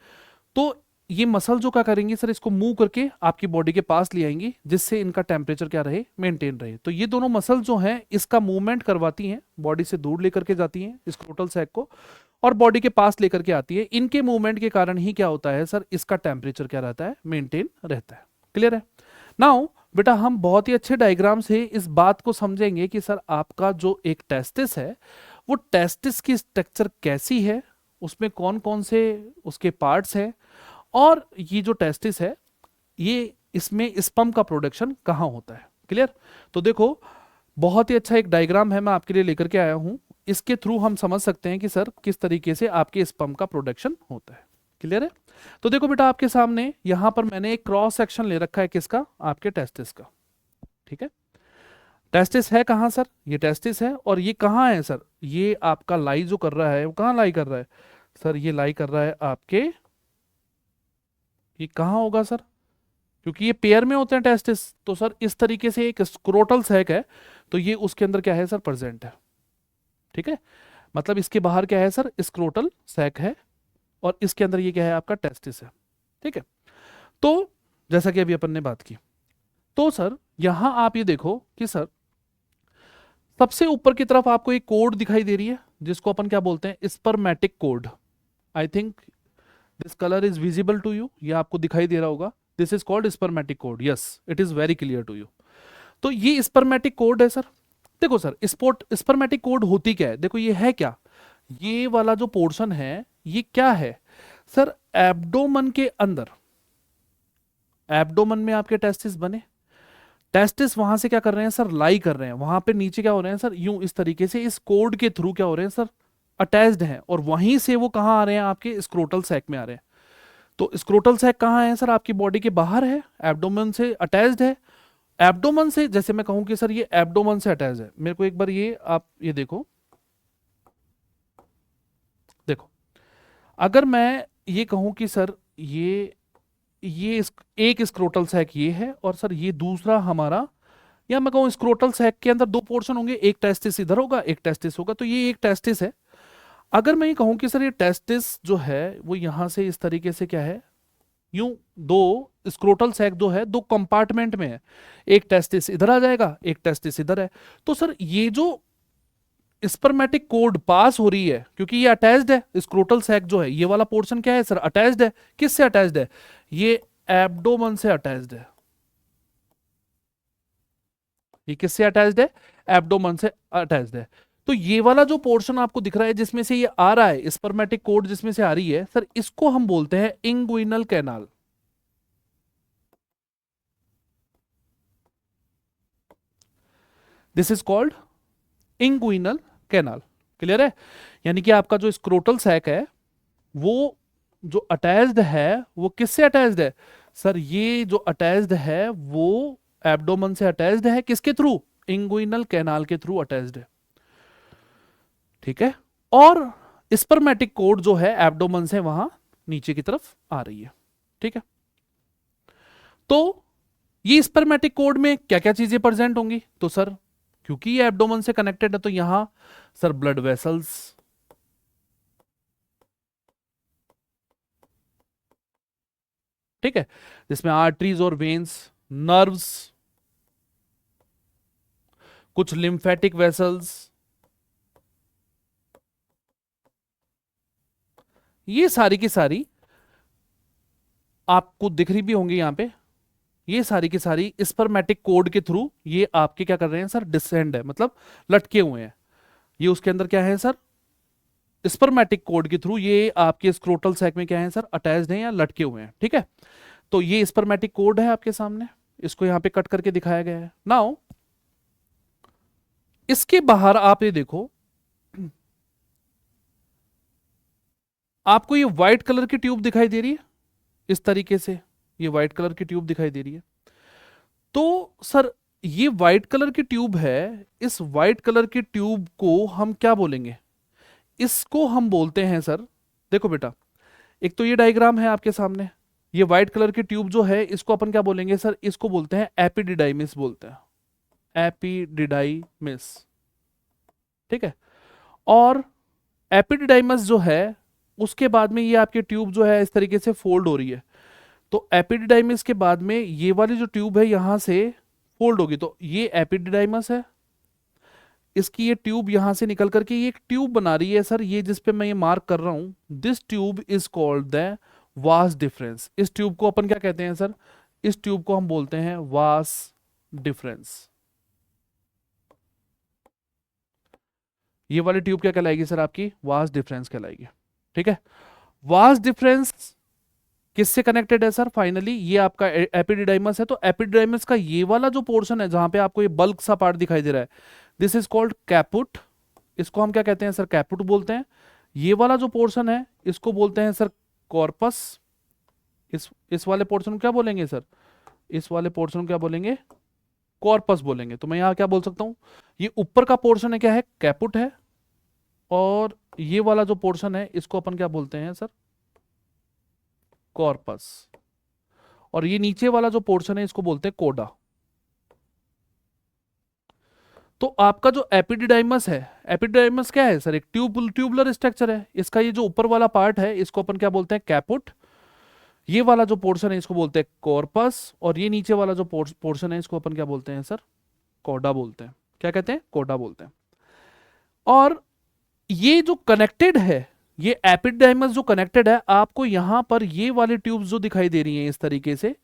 S1: तो ये मसल जो क्या करेंगी सर, इसको मूव करके आपकी बॉडी के पास ले आएंगी, जिससे इनका टेम्परेचर क्या रहे, मेंटेन रहे। तो ये दोनों मसल जो हैं इसका मूवमेंट करवाती हैं, बॉडी से दूर लेकर के जाती हैं स्क्रोटल सैक को, और बॉडी के पास लेकर के आती है। इनके मूवमेंट के कारण ही क्या होता है सर, इसका टेम्परेचर क्या रहता है, मेंटेन रहता है। क्लियर है? नाउ बेटा हम बहुत ही अच्छे डायग्राम से इस बात को समझेंगे कि सर आपका जो एक टेस्टिस है वो टेस्टिस की स्ट्रक्चर कैसी है, उसमें कौन कौन से उसके पार्ट्स हैं, और ये जो टेस्टिस है ये इसमें स्पर्म का प्रोडक्शन कहाँ होता है। क्लियर? तो देखो बहुत ही अच्छा एक डायग्राम है, मैं आपके लिए लेकर के आया हूं, इसके थ्रू हम समझ सकते हैं कि सर किस तरीके से आपके स्पर्म का प्रोडक्शन होता है। क्लियर है? तो देखो बेटा आपके सामने यहां पर मैंने एक क्रॉस सेक्शन ले रखा है, किसका, आपके टेस्टिस का। ठीक है? टेस्टिस है कहां सर, ये टेस्टिस है, और ये कहां है सर, ये आपका लाई जो कर रहा है वो कहां लाई कर रहा है सर, ये लाई कर रहा है आपके, ये कहां होगा सर, क्योंकि ये पेयर में होते हैं टेस्टिस, तो सर इस तरीके से एक स्क्रोटल सैक है, तो ये उसके अंदर क्या है सर, प्रेजेंट है। ठीक है? मतलब इसके बाहर क्या है सर, स्क्रोटल सैक है, और इसके अंदर ये क्या है, आपका टेस्टिस है। ठीक है? तो जैसा कि अभी अपन ने बात की, तो सर यहां आप ये देखो कि सर सबसे ऊपर की तरफ आपको एक कोड दिखाई दे रही है, जिसको अपन क्या बोलते हैं, spermatic cord. I think this colour is visible to you, ये आपको दिखाई दे रहा होगा। This is called spermatic cord, yes it is very clear to you. तो ये स्पर्मेटिक कोड है सर। देखो सर स्पर्मेटिक कोड होती क्या है, देखो ये है क्या, ये वाला जो पोर्शन है ये क्या है सर, एब्डोमन के अंदर, एब्डोमन में आपके टेस्टिस बने, टेस्टिस वहां से क्या कर रहे हैं सर, लाई कर रहे हैं, वहां पे नीचे क्या हो रहे हैं सर, यूं इस तरीके से इस कोड के थ्रू क्या हो रहे हैं सर, अटैच्ड हैं, और वहीं से वो कहां आ रहे हैं, आपके स्क्रोटल सैक में आ रहे हैं। तो स्क्रोटल सैक कहां है सर, आपकी बॉडी के बाहर है, एब्डोमेन से अटैच्ड है। एब्डोमेन से जैसे मैं कहूं कि सर ये एब्डोमेन से अटैच है, मेरे को एक बार ये आप ये देखो, देखो अगर मैं ये कहूं कि सर एक स्क्रोटल सैक ये है, और सर ये दूसरा हमारा, या मैं कहूं स्क्रोटल सैक के अंदर दो पोर्शन होंगे, एक टेस्टिस इधर होगा एक टेस्टिस होगा, तो ये एक टेस्टिस है। अगर मैं ये कहूं कि सर ये टेस्टिस जो है वो यहां से इस तरीके से क्या है, यूं दो स्क्रोटल सैक जो है दो कंपार्टमेंट में है, एक टेस्टिस इधर आ जाएगा एक टेस्टिस इधर है। तो सर ये जो स्पर्मेटिक कोड पास हो रही है, क्योंकि ये अटैच्ड है, स्क्रोटल सैक जो है ये वाला पोर्शन क्या है सर, अटैच्ड है, किससे अटैच्ड है, ये एब्डोमन से अटैच्ड है। ये किससे अटैच्ड है? एब्डोमेन से अटैच्ड है। तो ये वाला जो पोर्शन आपको दिख रहा है जिसमें से ये आ रहा है, स्पर्मेटिक कोड जिसमें से आ रही है सर, इसको हम बोलते हैं inguinal canal. This is called inguinal canal. Clear है? यानी कि आपका जो स्क्रोटल सैक है वो जो अटैच्ड है वो किससे अटैच्ड है सर? ये जो अटैच्ड है वो एब्डोमेन से अटैच्ड है, किसके थ्रू? इंगुइनल कैनाल के थ्रू अटैच्ड है। ठीक है? और स्पर्मेटिक कोड जो है एब्डोमेन से वहां नीचे की तरफ आ रही है। ठीक है? तो ये स्पर्मेटिक कोड में क्या क्या चीजें प्रेजेंट होंगी? तो सर क्योंकि ये एब्डोमेन से कनेक्टेड है तो यहां सर ब्लड वेसल्स, ठीक है, जिसमें आर्टरीज और वेन्स, नर्व्स, कुछ लिम्फेटिक वेसल्स, ये सारी की सारी आपको दिख रही भी होंगी यहां पे। ये सारी की सारी स्पर्मेटिक कोड के थ्रू ये आपके क्या कर रहे हैं सर? डिसेंड है, मतलब लटके हुए हैं। ये उसके अंदर क्या है सर? स्पर्मेटिक कोड के थ्रू ये आपके स्क्रोटल सैक में क्या है सर? अटैच्ड है या लटके हुए हैं। ठीक है? तो ये स्पर्मेटिक कोड है आपके सामने, इसको यहां पे कट करके दिखाया गया है। नाउ इसके बाहर आप ये देखो, आपको ये व्हाइट कलर की ट्यूब दिखाई दे रही है इस तरीके से, ये व्हाइट कलर की ट्यूब दिखाई दे रही है। तो सर ये व्हाइट कलर की ट्यूब है, इस व्हाइट कलर की ट्यूब को हम क्या बोलेंगे? इसको हम बोलते हैं सर, देखो बेटा, एक तो ये डायग्राम है आपके सामने, ये व्हाइट कलर की ट्यूब जो है इसको अपन क्या बोलेंगे सर? इसको बोलते हैं एपिडिडाइमिस बोलते हैं, एपिडिडाइमिस। ठीक है? और एपिडिडाइमस जो है उसके बाद में ये आपकी ट्यूब जो है इस तरीके से फोल्ड हो रही है। तो एपिडिडाइमस के बाद में ये वाली जो ट्यूब है यहां से फोल्ड होगी, तो ये एपिडिडाइमस है, इसकी ये ट्यूब यहां से निकल करके ये एक ट्यूब बना रही है सर, ये जिस पे मैं ये मार्क कर रहा हूं, this tube is called the vas deferens. इस ट्यूब को अपन क्या कहते हैं सर? इस ट्यूब को हम बोलते हैं वास डिफरेंस। ये वाली ट्यूब क्या कहलाएगी सर? आपकी वास डिफरेंस कहलाएगी। ठीक है? वास डिफरेंस किससे कनेक्टेड है सर? फाइनली ये आपका एपिडिडाइमस है, तो एपिडिडाइमस का ये वाला जो पोर्शन है जहां पे आपको ये बल्क सा पार्ट दिखाई दे रहा है, दिस इज कॉल्ड कैपुट। इसको हम क्या कहते हैं सर? कैपुट बोलते हैं। ये वाला जो पोर्शन है इसको बोलते हैं सर कॉर्पस। इस वाले पोर्शन को क्या बोलेंगे सर? इस वाले पोर्शन को क्या बोलेंगे? कॉर्पस बोलेंगे। तो मैं यहां क्या बोल सकता हूं? ये ऊपर का पोर्शन है क्या है? कैपुट है। और ये वाला जो पोर्शन है इसको अपन क्या बोलते हैं सर? कॉर्पस। और ये नीचे वाला जो पोर्शन है इसको बोलते हैं कोडा। तो आपका जो एपिडिडाइमस है, एपिडिडाइमस क्या है सर? एक ट्यूबुलर स्ट्रक्चर है। इसका ये जो ऊपर वाला पार्ट है इसको अपन क्या बोलते हैं? कैपुट। ये वाला जो पोर्शन है इसको बोलते हैं कॉर्पस। और ये नीचे वाला जो पोर्शन है इसको अपन क्या बोलते हैं सर? कोडा बोलते हैं। क्या कहते हैं? कोडा बोलते हैं। और ये जो कनेक्टेड है, ये एपिडाइमस जो कनेक्टेड है, आपको यहां पर ये वाली ट्यूब्स जो दिखाई दे रही हैं इस तरीके से,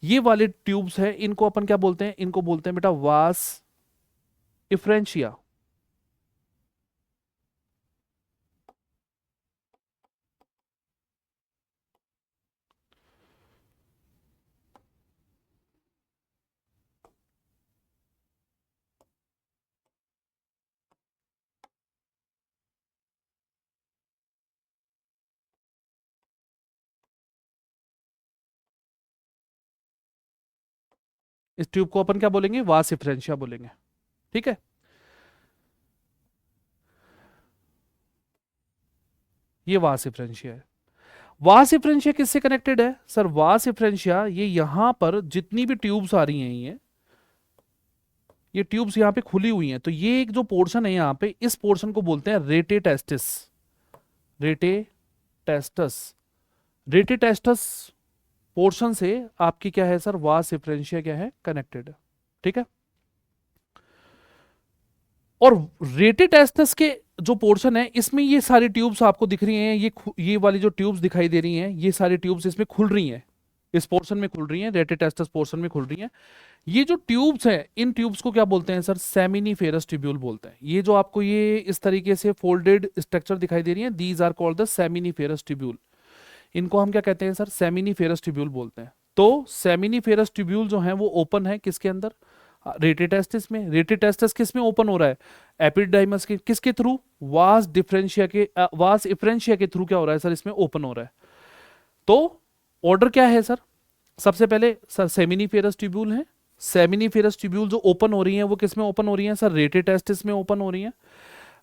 S1: ये वाले ट्यूब्स है, इनको अपन क्या बोलते हैं? इनको बोलते हैं बेटा वास इफ्रेंशिया। इस ट्यूब को अपन क्या बोलेंगे? वास इफ्रेंशिया बोलेंगे। ठीक है? ये वास इफ्रेंशिया है। वास इफ्रेंशिया किससे कनेक्टेड है सर? वास इफ्रेंशिया ये यहां पर जितनी भी ट्यूब्स आ रही हैं, ये ट्यूब्स यहां पे खुली हुई हैं, तो ये एक जो पोर्शन है यहां पे, इस पोर्शन को बोलते हैं रेटेटेस्टिस। रेटेटेस्टस। रेटेटेस्टस पोर्शन से आपकी क्या है सर? वास इफ्रेंशिया क्या है? कनेक्टेड है। ठीक है? और रेटेटेस्टस के जो पोर्शन है इसमें ये सारी ट्यूब्स आपको दिख रही हैं, ये वाली जो ट्यूब्स दिखाई दे रही हैं, ये सारी ट्यूब्स इसमें खुल रही हैं इस पोर्शन में खुल रही हैं, रेटिटेस्टस पोर्शन में खुल रही हैं। ये जो ट्यूब्स हैं, इन ट्यूब्स को क्या बोलते हैं सर? सेमिनिफेरस ट्यूब्यूल बोलते हैं। ये जो आपको ये इस तरीके से फोल्डेड स्ट्रक्चर दिखाई दे रही है, these are called the seminiferous tubule. इनको हम क्या कहते हैं सर? सेमिनिफेरस ट्यूब्यूल बोलते हैं। तो सेमिनिफेरस ट्यूब्यूल जो है वो ओपन है किसके अंदर? रेटिटेस्टिस में। रेटिटेस्टिस किस में ओपन हो रहा है? एपिडाइमस के किसके थ्रू? वास डिफरेंशिया के वास इफ्रेंशिया के थ्रू क्या हो रहा है सर? इसमें ओपन हो रहा है। तो ऑर्डर क्या है सर? सबसे पहले सर सेमिनिफेरस ट्यूब्यूल है। सेमिनिफेरस ट्यूब्यूल जो ओपन हो रही है वो किस में ओपन हो रही है सर? रेटिटेस्टिस में ओपन हो रही है।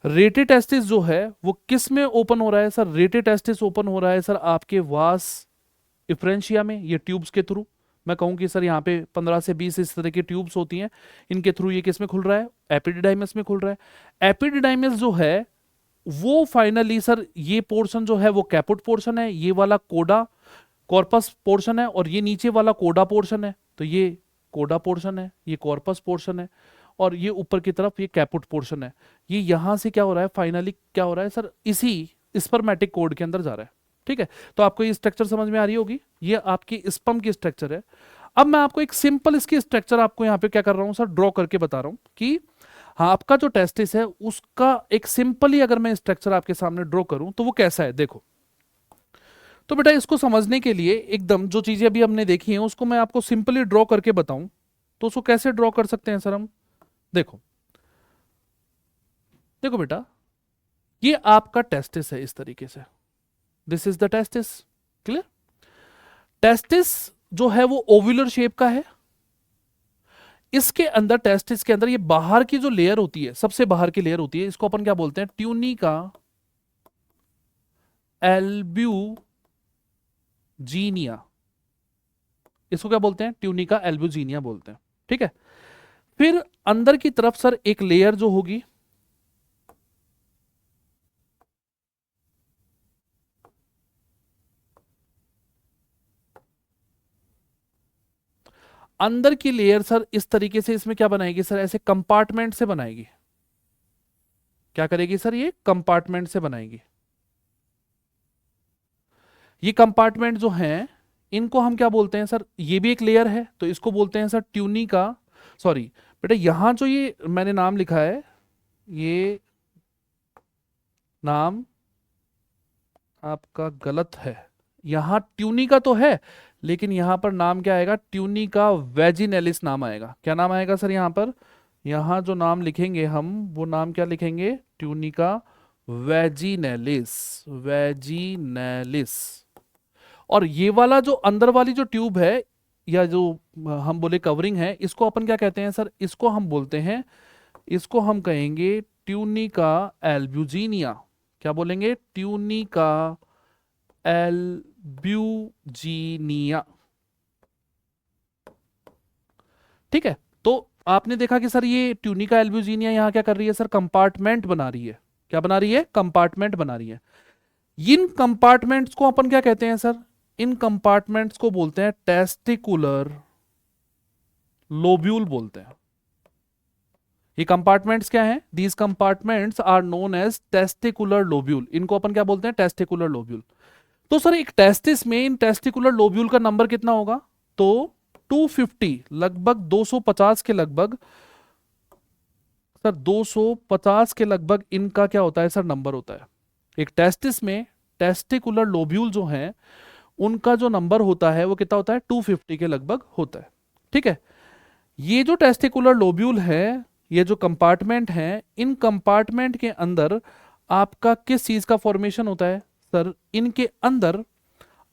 S1: रेटिटेस्टिस जो है वो किस में ओपन हो रहा है सर? रेटिटेस्टिस ओपन हो रहा है सर आपके वास इफ्रेंशिया में, ये ट्यूब्स के थ्रू। मैं कहूं कि सर यहाँ पे 15 से 20 इस तरह की ट्यूब्स होती हैं, इनके थ्रू ये किस में खुल रहा है? एपिडिडाइमस में खुल रहा है। एपिडिडाइमस जो है वो फाइनली सर ये पोर्शन जो है वो कैपुट पोर्शन है, ये वाला कोडा कॉर्पस पोर्शन है, और ये नीचे वाला कोडा पोर्शन है। तो ये कोडा पोर्शन है, ये कॉर्पस पोर्शन है, और ये ऊपर की तरफ ये कैपुट पोर्शन है। ये यहां से क्या हो रहा है फाइनली? क्या हो रहा है सर? इसी स्पर्मेटिक कोड के अंदर जा रहा है। ठीक है, तो आपको ये स्ट्रक्चर समझ में आ रही होगी। ये आपकी स्पर्म की स्ट्रक्चर है। अब मैं आपको एक सिंपल इसकी स्ट्रक्चर आपको यहाँ पे क्या कर रहा हूँ सर? ड्रॉ करके बता रहा हूँ कि हाँ, आपका जो टेस्टिस है उसका एक सिंपली अगर मैं स्ट्रक्चर आपके सामने ड्रॉ करूं तो वो कैसा है, देखो। तो बेटा इसको समझने के लिए एकदम जो चीजें अभी हमने देखी हैं उसको मैं आपको सिंपली ड्रॉ करके बताऊं, तो उसको कैसे ड्रॉ कर सकते हैं सर हम? देखो, देखो बेटा, ये आपका टेस्टिस है इस तरीके से। This is the testis. Clear? Testis जो है वो ओव्यूलर शेप का है। इसके अंदर, टेस्टिस के अंदर, ये बाहर की जो लेयर होती है, सबसे बाहर की लेयर होती है, इसको अपन क्या बोलते हैं? ट्यूनिका एल्ब्यूजीनिया। इसको क्या बोलते हैं? ट्यूनिका एल्ब्यूजीनिया बोलते हैं। ठीक है, फिर अंदर की तरफ सर एक लेयर जो होगी, अंदर की लेयर सर इस तरीके से इसमें क्या बनाएगी सर? ऐसे कंपार्टमेंट से बनाएगी। क्या करेगी सर? ये कंपार्टमेंट से बनाएगी। ये कंपार्टमेंट जो हैं इनको हम क्या बोलते हैं सर? ये भी एक लेयर है, तो इसको बोलते हैं सर ट्यूनिका। सॉरी बेटा, यहां जो ये मैंने नाम लिखा है, ये नाम आपका गलत है। यहां ट्यूनिका तो है, लेकिन यहां पर नाम क्या आएगा? ट्यूनिका वेजिनेलिस नाम आएगा। क्या नाम आएगा सर यहां पर? यहां जो नाम लिखेंगे हम, वो नाम क्या लिखेंगे? Tunica vaginalis. वेजिनेलिस। और ये वाला जो अंदर वाली जो ट्यूब है, या जो हम बोले कवरिंग है, इसको अपन क्या कहते हैं सर? इसको हम बोलते हैं, इसको हम कहेंगे ट्यूनिका एल्ब्यूजीनिया। क्या बोलेंगे? ट्यूनिका एल्ब्यूजीनिया। ठीक है, तो आपने देखा कि सर ये ट्यूनिका एल्ब्यूजीनिया यहां क्या कर रही है सर? कंपार्टमेंट बना रही है। क्या बना रही है? कंपार्टमेंट बना रही है। इन कंपार्टमेंट्स को अपन क्या कहते हैं सर? इन कंपार्टमेंट्स को बोलते हैं टेस्टिकुलर लोब्यूल बोलते हैं। ये कंपार्टमेंट्स क्या हैं? These compartments are known as testicular lobule. इनको अपन क्या बोलते हैं? Testicular lobule. तो सर एक टेस्टिस में इन टेस्टिकुलर लोब्यूल का नंबर कितना होगा? तो 250, लगभग 250 के लगभग सर, 250 के लगभग इनका क्या होता है सर? नंबर होता है। एक टेस्टिस में टेस्टिकुलर लोब्यूल जो हैं उनका जो नंबर होता है वो कितना होता है? 250 के लगभग होता है। ठीक है, ये जो टेस्टिकुलर लोब्यूल है, ये जो कंपार्टमेंट है, इन कंपार्टमेंट के अंदर आपका किस चीज का फॉर्मेशन होता है सर? इनके अंदर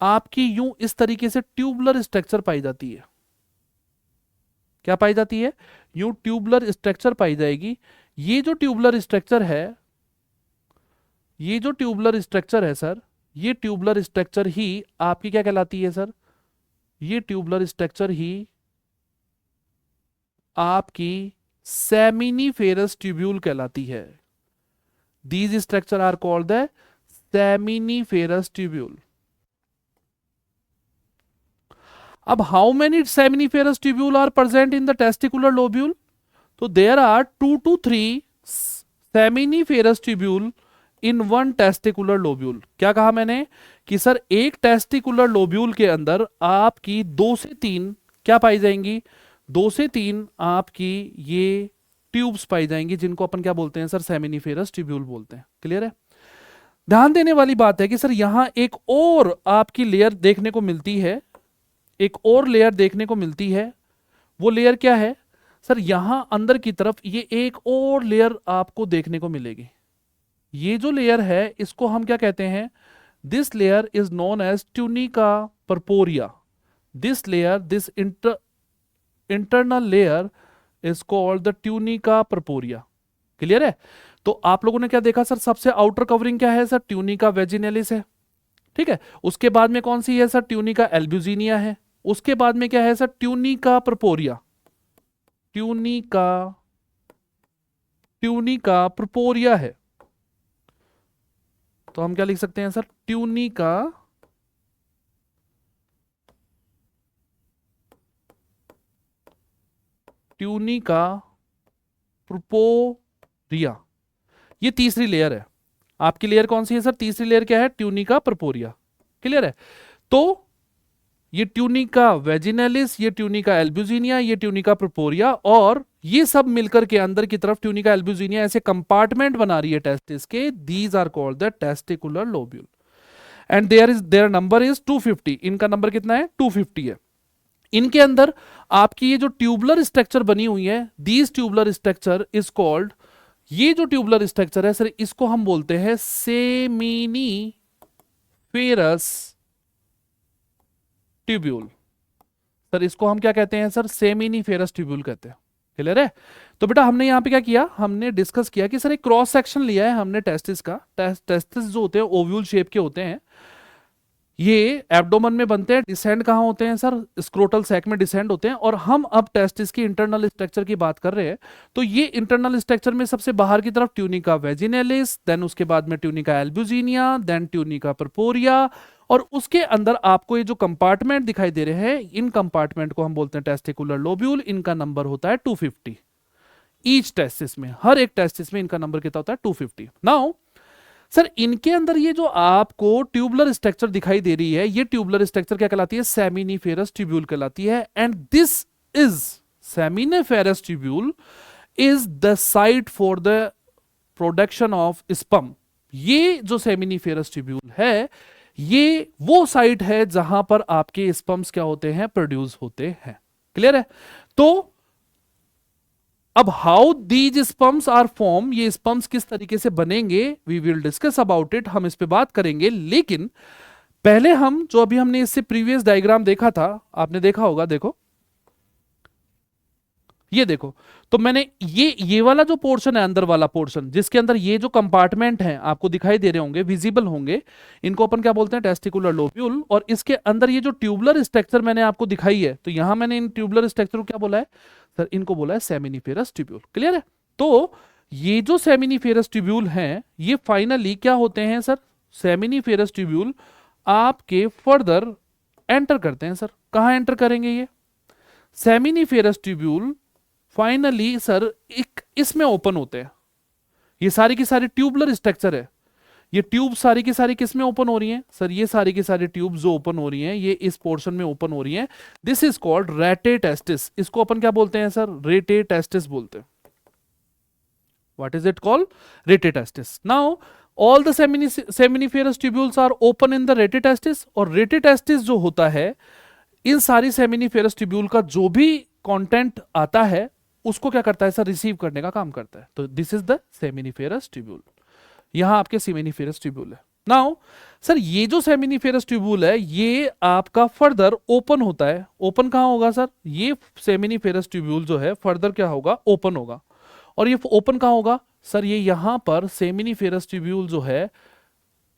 S1: आपकी यूं इस तरीके से ट्यूबुलर स्ट्रक्चर पाई जाती है। क्या पाई जाती है? यूं ट्यूबुलर स्ट्रक्चर पाई जाएगी। ये जो ट्यूबुलर स्ट्रक्चर है, ये जो ट्यूबुलर स्ट्रक्चर है सर, ये ट्यूबुलर स्ट्रक्चर ही आपकी क्या कहलाती है सर? ये ट्यूबुलर स्ट्रक्चर ही आपकी सेमिनिफेरस ट्यूब्यूल कहलाती है। These structure are called the seminiferous tubule. अब how many seminiferous tubule are present in the testicular lobule? तो there are 2 to 3 seminiferous tubule in one testicular lobule. क्या कहा मैंने कि सर एक टेस्टिकुलर लोब्यूल के अंदर आपकी 2 से 3 क्या पाई जाएंगी, 2 से 3 आपकी ये ट्यूब्स पाई जाएंगी, जिनको अपन क्या बोलते हैं सर, सेमिनिफेरस ट्यूब्यूल बोलते हैं। क्लियर है। ध्यान देने वाली बात है कि सर यहां एक और आपकी लेयर देखने को मिलती है, एक और लेयर देखने को मिलती है। वो लेयर क्या है सर, यहां अंदर की तरफ ये एक और लेयर आपको देखने को मिलेगी। ये जो लेयर है इसको हम क्या कहते हैं, this layer is known as tunica propria. This layer, this internal layer is called the tunica propria. Clear है। तो आप लोगों ने क्या देखा सर, सबसे आउटर कवरिंग क्या है सर, ट्यूनिका वेजिनेलिस है। ठीक है। उसके बाद में कौन सी है सर, ट्यूनिका एल्ब्यूजिनिया है। उसके बाद में क्या है सर, ट्यूनिका परपोरिया। ट्यूनिका ट्यूनिका परपोरिया है। तो हम क्या लिख सकते हैं सर, ट्यूनिका ट्यूनिका परपोरिया। ये तीसरी लेयर है। आपकी लेयर कौन सी है सर, तीसरी लेयर क्या है, ट्यूनिका परपोरिया। क्लियर है। तो ये ट्यूनिका वेजिनेलिस, ये ट्यूनिका एल्ब्यूजिनिया, ये ट्यूनिका परपोरिया, और ये सब मिलकर के अंदर की तरफ ट्यूनिका एल्ब्यूजिनिया ऐसे कंपार्टमेंट बना रही है टेस्टिस के। These are called the testicular lobule and their number is 250। इनका नंबर कितना है, 250 है। इनके अंदर आपकी ये जो ट्यूबुलर स्ट्रक्चर बनी हुई है, these tubular structure is called, ये जो ट्यूबुलर स्ट्रक्चर है सर इसको हम बोलते हैं सेमिनिफेरस ट्यूब्यूल। सर इसको हम क्या कहते हैं सर, सेमिनिफेरस ट्यूब्यूल कहते हैं। क्लियर है। तो बेटा हमने यहां पे क्या किया, हमने डिस्कस किया कि सर एक क्रॉस सेक्शन लिया है हमने टेस्टिस का। टेस्टिस जो होते हैं ओव्यूल शेप के होते हैं, ये एब्डोमन में बनते हैं। डिसेंड कहां होते हैं सर, स्क्रोटल सैक में डिसेंड होते हैं। और हम अब टेस्टिस की इंटरनल स्ट्रक्चर की बात कर रहे हैं। तो ये इंटरनल स्ट्रक्चर में सबसे बाहर की तरफ ट्यूनिका वेजिनेलिस, देन उसके बाद में ट्यूनिका एल्ब्यूजिनिया, देन ट्यूनिका परपोरिया, और उसके अंदर आपको ये जो कंपार्टमेंट दिखाई दे रहे हैं, इन कंपार्टमेंट को हम बोलते हैं टेस्टिकुलर लोब्यूल। इनका नंबर होता है 250 ईच टेस्टिस में। हर एक टेस्टिस में इनका नंबर कितना होता है, 250। नाउ सर इनके अंदर ये जो आपको ट्यूबुलर स्ट्रक्चर दिखाई दे रही है, ये ट्यूबुलर स्ट्रक्चर क्या कहलाती है, सेमिनिफेरस ट्यूब्यूल कहलाती है। And this is seminiferous tubule is the site for the production of sperm. ये जो सेमिनिफेरस ट्यूब्यूल है, ये वो साइट है जहां पर आपके स्पर्म्स क्या होते हैं, प्रोड्यूस होते हैं। क्लियर है। तो अब how these sperms are form, ये स्पर्म्स किस तरीके से बनेंगे, we will discuss about it, हम इस पे बात करेंगे। लेकिन पहले हम जो अभी हमने इससे प्रीवियस डायग्राम देखा था, आपने देखा होगा, देखो ये देखो। तो मैंने ये वाला जो पोर्शन है, अंदर वाला पोर्शन जिसके अंदर ये जो कंपार्टमेंट हैं आपको दिखाई दे रहे होंगे, विजिबल होंगे, इनको अपन क्या बोलते हैं, टेस्टिकुलर लोब्यूल। और इसके अंदर ये जो ट्यूबुलर स्ट्रक्चर मैंने आपको दिखाई है, तो यहां मैंने इन ट्यूबुलर स्ट्रक्चर को क्या बोला है सर, इनको बोला है सेमिनिफेरस ट्यूब्यूल। क्लियर है। तो ये जो सेमिनिफेरस ट्यूब्यूल हैं, ये फाइनली क्या होते हैं सर, सेमिनिफेरस ट्यूब्यूल आपके फर्दर एंटर करते हैं। सर कहां एंटर करेंगे, ये सेमिनिफेरस ट्यूब्यूल फाइनली सर एक इसमें ओपन होते हैं। ये सारी की सारी ट्यूबुलर स्ट्रक्चर है, ये ट्यूब सारी की सारी किस में ओपन हो रही हैं सर, ये सारी की सारी ट्यूब जो ओपन हो रही हैं, ये इस पोर्शन में ओपन हो रही हैं। This is called rete testis. इसको अपन क्या बोलते हैं सर, रेटेटेस्टिस बोलते हैं। What is it called, rete testis. Now all the seminiferous tubules are open in the rete testis. और रेटेटेस्टिस जो होता है, इन सारी सेमिनिफेरस ट्यूब्यूल का जो भी कंटेंट आता है उसको क्या करता है सर, रिसीव करने का काम करता है। तो this is the seminiferous tubule. यहां आपके सेमिनिफेरस ट्यूब्यूल है। नाउ सर ये जो सेमिनिफेरस ट्यूब्यूल है, ये आपका फर्दर ओपन होता है। ओपन कहां होगा सर, ये सेमिनिफेरस ट्यूब्यूल जो है फर्दर क्या होगा, ओपन होगा। और ये ओपन कहां होगा सर, ये यहां पर सेमिनिफेरस ट्यूब्यूल जो है,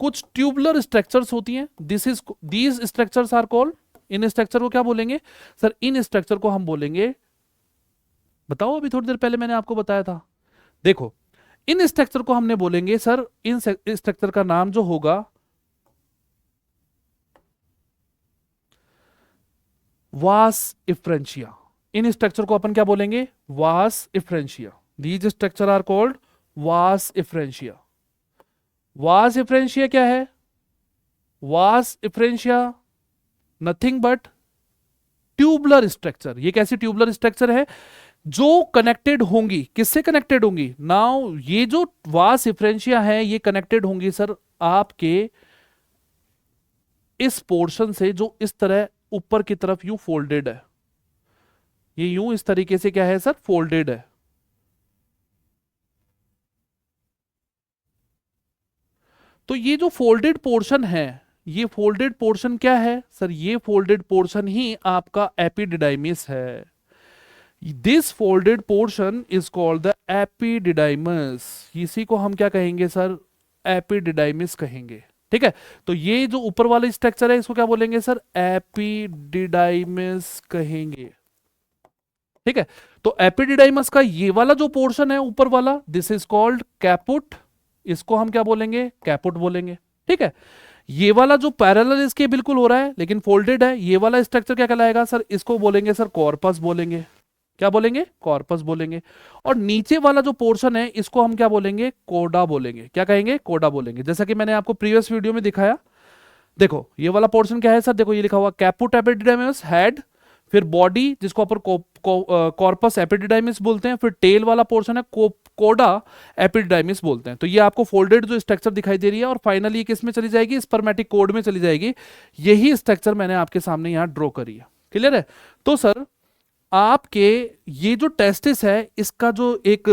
S1: कुछ ट्यूबुलर स्ट्रक्चर्स होती हैं, दीज स्ट्रक्चर्स आर कॉल्ड, इन स्ट्रक्चर को क्या बोलेंगे सर, इन स्ट्रक्चर को हम बोलेंगे, बताओ अभी थोड़ी देर पहले मैंने आपको बताया था। देखो इन स्ट्रक्चर को हमने बोलेंगे सर, इन स्ट्रक्चर का नाम जो होगा वास इफ्रेंशिया। इन स्ट्रक्चर को अपन क्या बोलेंगे, vas efferentia. These structure are called vas efferentia. Vas efferentia क्या है? Vas efferentia nothing but tubular structure. ये कैसी ट्यूबुलर स्ट्रक्चर है? जो कनेक्टेड होंगी, किससे कनेक्टेड होंगी? नाउ ये जो वास इफ्रेंशिया है ये कनेक्टेड होंगी सर आपके इस पोर्शन से जो इस तरह ऊपर की तरफ यूं फोल्डेड है। ये यूं इस तरीके से क्या है सर? फोल्डेड है। तो ये जो फोल्डेड पोर्शन है, ये फोल्डेड पोर्शन क्या है सर? ये फोल्डेड पोर्शन ही आपका एपिडिडाइमिस है। This folded portion is called the epididymis. इसी को हम क्या कहेंगे सर? एपिडिडाइमिस कहेंगे। ठीक है, तो ये जो ऊपर वाला स्ट्रक्चर है इसको क्या बोलेंगे सर? एपिडिडाइमिस कहेंगे। ठीक है, तो एपिडिडाइमस का ये वाला जो पोर्शन है ऊपर वाला, दिस इज कॉल्ड कैपुट। इसको हम क्या बोलेंगे? कैपुट बोलेंगे। ठीक है, ये वाला जो पैरेलल इसके बिल्कुल हो रहा है लेकिन फोल्डेड है, ये वाला स्ट्रक्चर क्या कहलाएगा सर? इसको बोलेंगे सर कॉर्पस बोलेंगे। क्या बोलेंगे? कॉर्पस बोलेंगे। और नीचे वाला जो पोर्शन है इसको हम क्या बोलेंगे? कोडा बोलेंगे। क्या कहेंगे? कोडा बोलेंगे। जैसा कि मैंने आपको प्रीवियस वीडियो में दिखाया, देखो ये वाला पोर्शन क्या है सर? देखो ये लिखा हुआ कैपुट एपिडिडाइमिस हेड, फिर बॉडी जिसको अपन कॉर्पस एपिडिडाइमिस बोलते हैं, फिर टेल वाला पोर्शन है कोडा एपिडिडाइमिस बोलते हैं। तो ये आपको फोल्डेड जो स्ट्रक्चर दिखाई दे रही है और फाइनली ये किस में चली जाएगी? स्पर्मेटिक कोड में चली जाएगी। यही स्ट्रक्चर मैंने आपके सामने यहाँ ड्रॉ करी है। क्लियर है? तो सर आपके ये जो टेस्टिस है इसका जो एक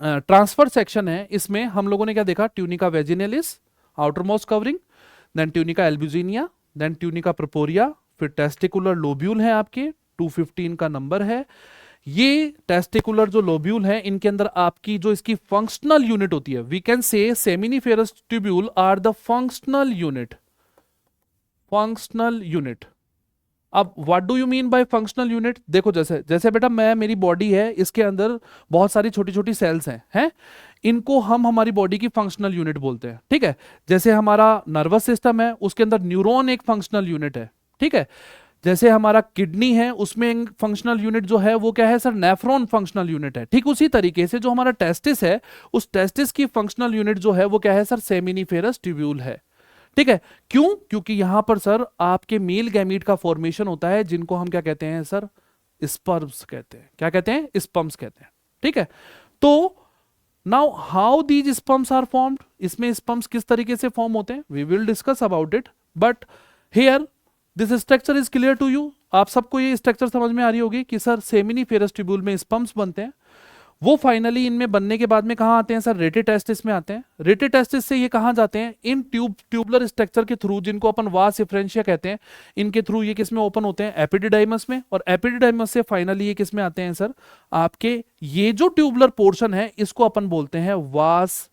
S1: ट्रांसफर सेक्शन है, इसमें हम लोगों ने क्या देखा? Tunica vaginalis outer most covering, then tunica albuginea, then tunica propria, फिर टेस्टिकुलर लोब्यूल है आपके 215 का नंबर है। ये टेस्टिकुलर जो लोब्यूल है इनके अंदर आपकी जो इसकी फंक्शनल यूनिट होती है, we can say seminiferous tubule are the functional unit. Functional unit. अब what do you mean by functional unit? देखो जैसे जैसे बेटा मैं, मेरी बॉडी है, इसके अंदर बहुत सारी छोटी छोटी सेल्स हैं। इनको हम हमारी बॉडी की फंक्शनल यूनिट बोलते हैं। ठीक है, जैसे हमारा नर्वस सिस्टम है उसके अंदर न्यूरॉन एक फंक्शनल यूनिट है। ठीक है, जैसे हमारा किडनी है उसमें फंक्शनल यूनिट जो है वो क्या है सर? नेफ्रॉन फंक्शनल यूनिट है। ठीक उसी तरीके से जो हमारा टेस्टिस है, उस टेस्टिस की फंक्शनल यूनिट जो है वो क्या है सर? सेमिनिफेरस ट्यूब्यूल है। ठीक है, क्यों? क्योंकि यहां पर सर आपके मेल गैमीट का फॉर्मेशन होता है जिनको हम क्या कहते हैं सर? स्पर्म्स कहते हैं। क्या कहते हैं? स्पर्म्स कहते हैं। ठीक है, तो now how these sperms are formed? इसमें स्पर्म्स किस तरीके से फॉर्म होते हैं we will discuss about it, but here this structure is clear to you. आप सबको ये स्ट्रक्चर समझ में आ रही होगी कि सर सेमिनिफेरस ट्यूब्यूल में स्पर्म्स बनते हैं। वो फाइनली इनमें बनने के बाद में कहाँ आते हैं सर? रेटिटेस्टिस में आते हैं। रेटिटेस्टिस से ये कहाँ जाते हैं? इन ट्यूबुलर स्ट्रक्चर के थ्रू, जिनको अपन वास इफ्रेंशिया कहते हैं, इनके थ्रू ये किस में ओपन होते हैं? एपिडिडाइमस में। और एपिडिडाइमस से फाइनली ये किस में आते हैं सर? आपके ये जो ट्यूबुलर पोर्शन है इसको अपन बोलते हैं वास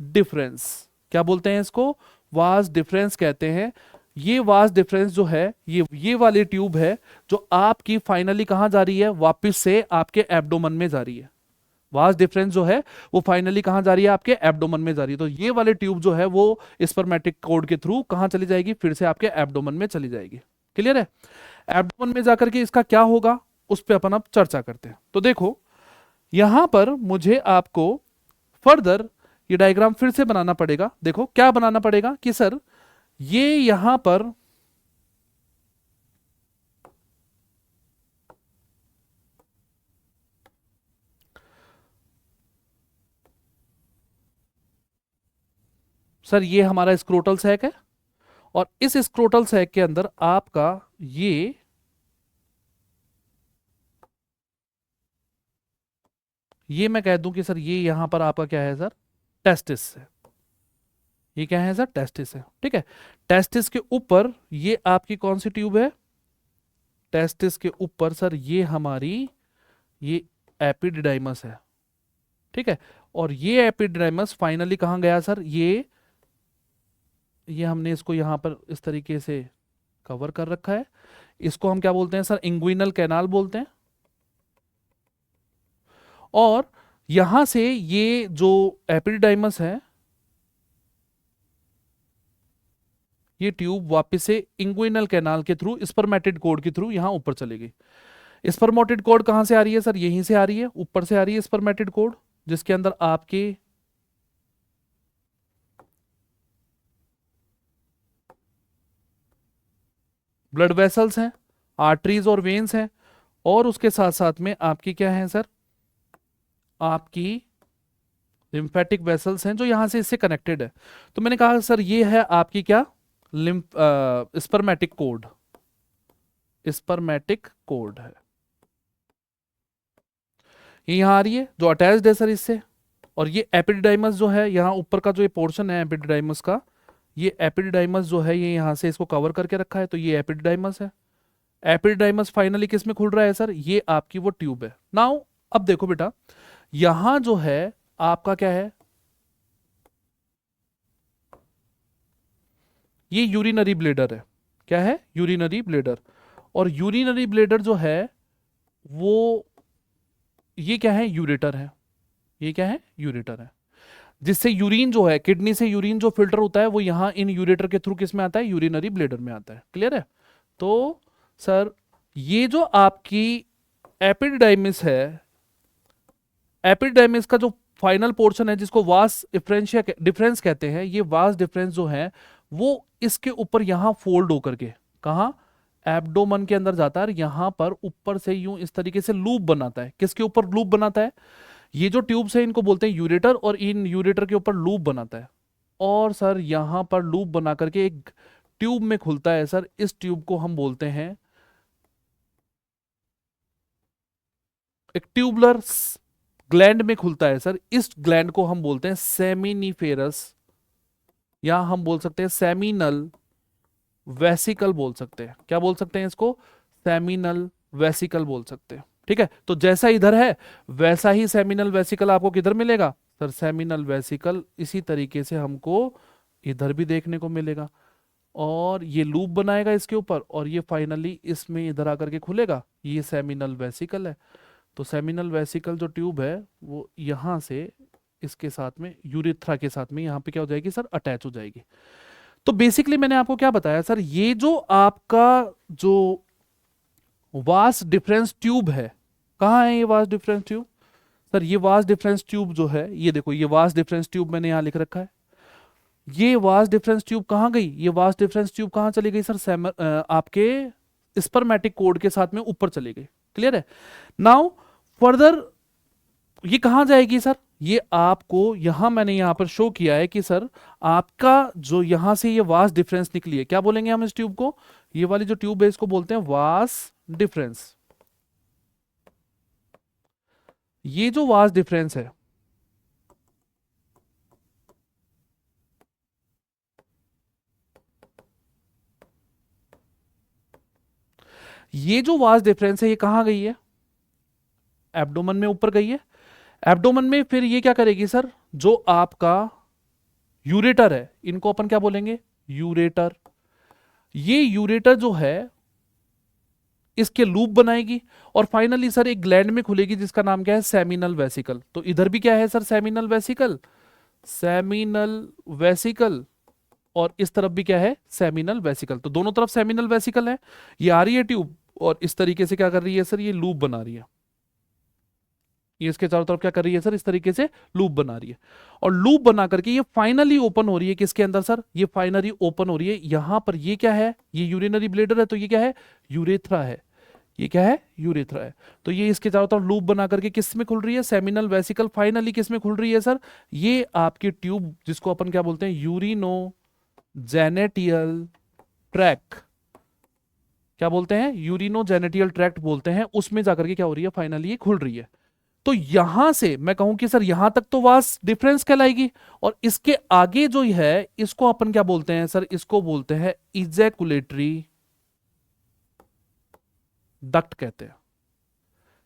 S1: डिफरेंस। क्या बोलते हैं इसको? वास डिफरेंस कहते हैं। ये वास डिफरेंस जो है, ये वाली ट्यूब है जो आपकी फाइनली कहाँ जा रही है? वापिस से आपके एब्डोमन में जा रही है। वास डिफरेंस जो है वो फाइनली कहां जा रही है? आपके एब्डोमन में जा रही है। तो ये वाले ट्यूब जो है वो स्पर्मेटिक कोड के थ्रू कहां चली जाएगी? फिर से आपके एब्डोमन में चली जाएगी। क्लियर है? एब्डोमन में जाकर के इसका क्या होगा उस पर अपन अब चर्चा करते हैं। तो देखो यहां पर मुझे आपको फर्दर ये डायग्राम फिर से बनाना पड़ेगा। देखो क्या बनाना पड़ेगा कि सर ये यहां पर सर ये हमारा स्क्रोटल सैक है और इस स्क्रोटल सैक के अंदर आपका ये मैं कह दूं कि सर ये यहां पर आपका क्या है सर? टेस्टिस है। ये क्या है सर? टेस्टिस है। ठीक है, टेस्टिस के ऊपर ये आपकी कौन सी ट्यूब है? टेस्टिस के ऊपर सर ये हमारी ये एपिडिडाइमस है। ठीक है, और ये एपिडिडाइमस फाइनली कहां गया सर? ये हमने इसको यहां पर इस तरीके से कवर कर रखा है। इसको हम क्या बोलते हैं सर? इंग्विनल कैनाल बोलते हैं। और यहां से ये जो एपिडिडाइमस है, ये ट्यूब वापस से इंग्विनल कैनाल के थ्रू स्पर्मेटिड कोड के थ्रू यहां ऊपर चलेगी। स्पर्मेटिड कोड कहां से आ रही है सर? यहीं से आ रही है, ऊपर से आ रही है स्पर्मेटिड कोड, जिसके अंदर आपके ब्लड वेसल्स हैं, आर्टरीज और वेन्स हैं, और उसके साथ साथ में आपकी क्या है सर, आपकी लिम्फेटिक वेसल्स हैं जो यहां से इससे कनेक्टेड है। तो मैंने कहा सर ये है आपकी क्या, लिम्फ स्पर्मेटिक कोड, स्पर्मेटिक कोड है, ये यहां आ रही है जो अटैच्ड है सर इससे। और ये एपिडिडाइमस जो है यहाँ ऊपर का जो ये पोर्शन है एपिडिडाइमस का, ये एपिडिडाइमस जो है ये यहाँ से इसको कवर करके रखा है, तो ये एपिडिडाइमस है। एपिडिडाइमस फाइनली किस में खुल रहा है सर, ये आपकी वो ट्यूब है। नाउ अब देखो बेटा, यहां जो है आपका क्या है, ये यूरिनरी ब्लेडर है। क्या है, यूरिनरी ब्लेडर। और यूरिनरी ब्लेडर जो है वो, ये क्या है, यूरेटर है। ये क्या है, यूरेटर है, जिससे यूरिन जो है, किडनी से यूरिन जो फिल्टर होता है वो यहां इन यूरेटर के थ्रू किस में आता है, यूरिनरी ब्लेडर में आता है। क्लियर है। तो सर ये जो आपकी एपिडिडाइमिस है, एपिडिडाइमिस का जो फाइनल पोर्शन है जिसको वास डिफरेंस कहते हैं, ये वास डिफरेंस जो है वो इसके ऊपर यहां फोल्ड होकर के कहा, एब्डोमन के अंदर जाता है, और यहां पर ऊपर से यूं इस तरीके से लूप बनाता है। किसके ऊपर लूप बनाता है, ये जो ट्यूब्स है इनको बोलते हैं यूरेटर, और इन यूरेटर के ऊपर लूप बनाता है। और सर यहां पर लूप बना करके एक ट्यूब में खुलता है सर, इस ट्यूब को हम बोलते हैं एक ट्यूबलर ग्लैंड में खुलता है सर, इस ग्लैंड को हम बोलते हैं सेमिनिफेरस, या हम बोल सकते हैं सेमिनल वेसिकल बोल सकते हैं। क्या बोल सकते हैं इसको, सेमिनल वेसिकल बोल सकते हैं। ठीक है, तो जैसा इधर है वैसा ही सेमिनल वेसिकल आपको किधर मिलेगा सर, सेमिनल वेसिकल इसी तरीके से हमको इधर भी देखने को मिलेगा, और ये लूप बनाएगा इसके ऊपर, और ये फाइनली इसमें इधर आकर के खुलेगा, ये सेमिनल वेसिकल है। तो सेमिनल वेसिकल जो ट्यूब है वो यहां से इसके साथ में यूरेथ्रा के साथ में यहां पे क्या हो जाएगी सर, अटैच हो जाएगी। तो बेसिकली मैंने आपको क्या बताया सर, ये जो आपका जो वास डिफरेंस ट्यूब है, कहाँ है ये वास डिफरेंस ट्यूब सर, ये वास डिफरेंस ट्यूब जो है, ये देखो ये वास डिफरेंस ट्यूब मैंने यहां लिख रखा है। ये वास डिफरेंस ट्यूब कहाँ गई, ये वास डिफरेंस ट्यूब कहाँ चली गई सर, आपके स्पर्मेटिक कोड के साथ में ऊपर चली गई। क्लियर है। नाउ फर्दर ये कहां जाएगी सर, ये आपको यहां मैंने यहां पर शो किया है कि सर आपका जो यहां से ये वास डिफरेंस निकली है, क्या बोलेंगे हम इस ट्यूब को, ये वाली जो ट्यूब है इसको बोलते हैं वास डिफरेंस। ये जो वास डिफरेंस है, ये जो वास डिफरेंस है ये कहां गई है, एब्डोमन में ऊपर गई है। एब्डोमन में फिर ये क्या करेगी सर, जो आपका यूरेटर है, इनको अपन क्या बोलेंगे, यूरेटर। ये यूरेटर जो है इसके लूप बनाएगी, और फाइनली सर एक ग्लैंड में खुलेगी जिसका नाम क्या है, सेमिनल वेसिकल। तो इधर भी क्या है sir, seminal vesicle, seminal vesicle, और इस तरफ भी क्या है, सेमिनल वेसिकल। तो दोनों तरफ सेमिनल वेसिकल है, ये आ रही है ट्यूब, और इस तरीके से क्या कर रही है सर, ये लूप बना रही है, ये इसके चारों तरफ क्या कर रही है सर, इस तरीके से लूप बना रही है। और लूप बना करके ये फाइनली ओपन हो रही है किसके अंदर सर, ये फाइनली ओपन हो रही है यहां पर, ये क्या है, ये यूरिनरी ब्लेडर है, तो ये क्या है, यूरेथ्रा है। ये क्या है, यूरेथ्रा है। तो ये इसके चारों तरफ लूप बना करके किस में खुल रही है, सेमिनल वेसिकल। फाइनली किस में खुल रही है सर, ये आपकी ट्यूब जिसको अपन क्या बोलते हैं, यूरिनो जेनेटियल ट्रैक्ट, क्या बोलते हैं, यूरिनो जेनेटियल ट्रैक्ट बोलते हैं, उसमें जाकर के क्या हो रही है, फाइनली ये खुल रही है। तो यहां से मैं कहूं कि सर यहां तक तो वास डिफरेंस कहलाएगी, और इसके आगे जो है इसको अपन क्या बोलते हैं सर, इसको बोलते हैं इजैकुलेटरी डक्ट कहते हैं।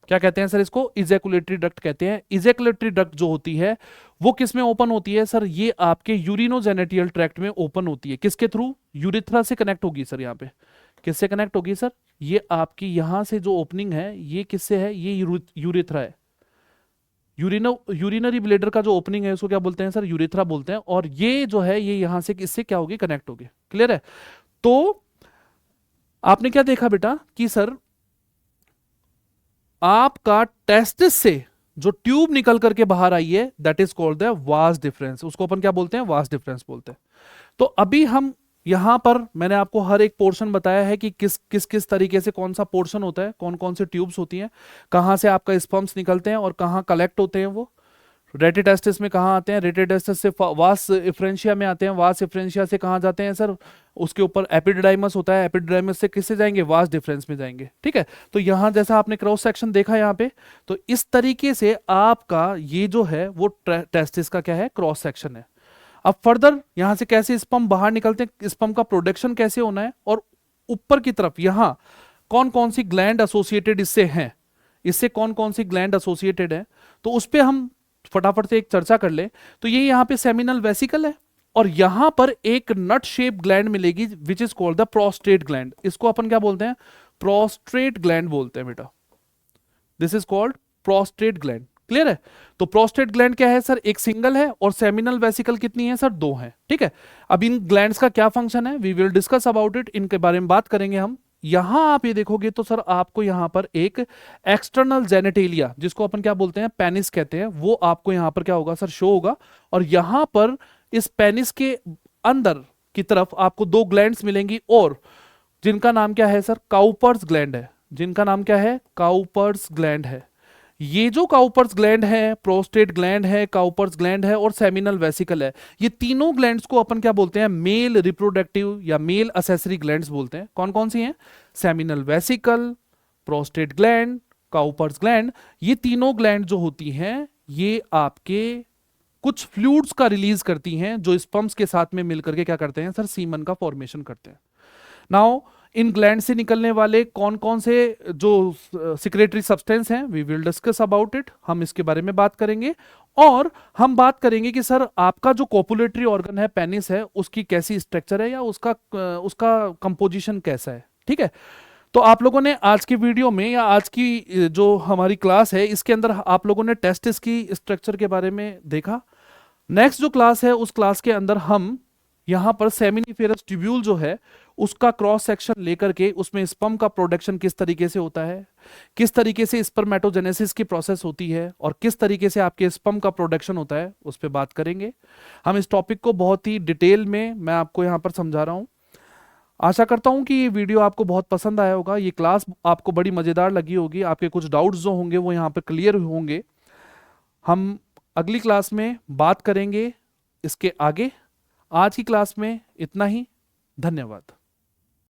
S1: क्या कहते हैं सर, इसको इजैकुलेटरी डक्ट कहते हैं। इजैकुलेटरी डक्ट जो होती है वो किस में ओपन होती है सर, ये आपके यूरिनोजेनेटियल ट्रैक्ट में ओपन होती है। किसके थ्रू, यूरेथ्रा से कनेक्ट होगी सर, यहाँ पे किससे कनेक्ट होगी सर, ये आपकी यहां से जो ओपनिंग है ये किससे है, ये यूरेथ्रा है। यूरिनरी ब्लेडर का जो ओपनिंग है उसको क्या बोलते हैं सर, यूरेथ्रा बोलते हैं, और ये जो है ये यहां से किससे क्या होगी, कनेक्ट होगी। क्लियर है। तो आपने क्या देखा बेटा कि सर आपका टेस्टिस से जो ट्यूब निकल करके बाहर आई है that is called the vas deferens, उसको अपन क्या बोलते हैं, वास डिफरेंस बोलते हैं। तो अभी हम यहाँ पर मैंने आपको हर एक पोर्शन बताया है कि किस किस किस तरीके से कौन सा पोर्शन होता है, कौन कौन से ट्यूब्स होती हैं, कहाँ से आपका स्पर्म्स निकलते हैं और कहाँ कलेक्ट होते हैं वो। रेटिटेस्टिस में कहाँ आते हैं, रेटिटेस्टिस से वास इफ्रेंशिया में आते हैं, वास इफ्रेंशिया से कहाँ जाते हैं सर, उसके ऊपर एपिडिडाइमस होता है, एपिडिडाइमस से किससे जाएंगे, वास डिफरेंस में जाएंगे। ठीक है, तो यहाँ जैसा आपने क्रॉस सेक्शन देखा यहाँ पे, तो इस तरीके से आपका ये जो है वो टेस्टिस का क्या है, क्रॉस सेक्शन है। अब फर्दर यहां से कैसे स्पर्म बाहर निकलते हैं, स्पर्म का प्रोडक्शन कैसे होना है, और ऊपर की तरफ यहां कौन कौन सी ग्लैंड एसोसिएटेड इससे हैं, इससे कौन कौन सी ग्लैंड एसोसिएटेड है, तो उस पर हम फटाफट से एक चर्चा कर ले। तो ये यहां पे सेमिनल वेसिकल है, और यहां पर एक नट शेप ग्लैंड मिलेगी which is called the prostate gland. इसको अपन क्या बोलते हैं, प्रोस्टेट ग्लैंड बोलते हैं बेटा, this is called prostate gland. Clear है, तो प्रोस्टेट ग्लैंड क्या है सर, एक सिंगल है, और सेमिनल वेसिकल कितनी है सर, 2 है। ठीक है, अब इन ग्लैंड्स का क्या फंक्शन है, we will discuss about it, इनके बारे में बात करेंगे हम। यहां आप ये देखोगे तो सर आपको यहां पर एक एक्सटर्नल जेनेटेलिया, जिसको अपन क्या बोलते हैं, पेनिस कहते हैं, वो आपको यहां पर क्या होगा सर, शो होगा। और यहां पर इस पेनिस के अंदर की तरफ आपको 2 ग्लैंड्स मिलेंगी, और जिनका नाम क्या है सर, काउपर्स ग्लैंड है, जिनका नाम क्या है, काउपर्स ग्लैंड है। ये जो काउपर्स ग्लैंड है, प्रोस्टेट ग्लैंड है, काउपर्स ग्लैंड है और सेमिनल वेसिकल है, ये तीनों ग्लैंड्स को अपन क्या बोलते हैं, मेल रिप्रोडक्टिव या मेल असेसरी ग्लैंड्स बोलते हैं। कौन कौन सी हैं, seminal vesicle, prostate gland, Cowper's gland. ये तीनों ग्लैंड जो होती हैं ये आपके कुछ फ्लूइड्स का रिलीज करती हैं, जो स्पर्म्स के साथ में मिलकर के क्या करते हैं सर, सीमन का फॉर्मेशन करते हैं। नाउ इन ग्लैंड से निकलने वाले कौन कौन से जो सिक्रेटरी सब्सटेंस हैं, we will discuss about it, हम इसके बारे में बात करेंगे। और हम बात करेंगे कि सर आपका जो कोपुलेटरी ऑर्गन है, पेनिस है, उसकी कैसी स्ट्रक्चर है, या उसका कंपोजिशन कैसा है। ठीक है, तो आप लोगों ने आज की वीडियो में या आज की जो हमारी क्लास है इसके अंदर आप लोगों ने टेस्टिस की स्ट्रक्चर के बारे में देखा। नेक्स्ट जो क्लास है उस क्लास के अंदर हम यहां पर सेमिनिफेरस ट्यूब्यूल जो है उसका क्रॉस सेक्शन लेकर के उसमें स्पर्म का प्रोडक्शन किस तरीके से होता है, किस तरीके से स्पर्मेटोजेनेसिस की प्रोसेस होती है, और किस तरीके से आपके स्पर्म का प्रोडक्शन होता है, उस पर बात करेंगे हम। इस टॉपिक को बहुत ही डिटेल में मैं आपको यहां पर समझा रहा हूं। आशा करता हूं कि ये वीडियो आपको बहुत पसंद आया होगा, ये क्लास आपको बड़ी मजेदार लगी होगी, आपके कुछ डाउट्स जो होंगे वो यहाँ पर क्लियर होंगे। हम अगली क्लास में बात करेंगे इसके आगे। आज की क्लास में इतना ही, धन्यवाद।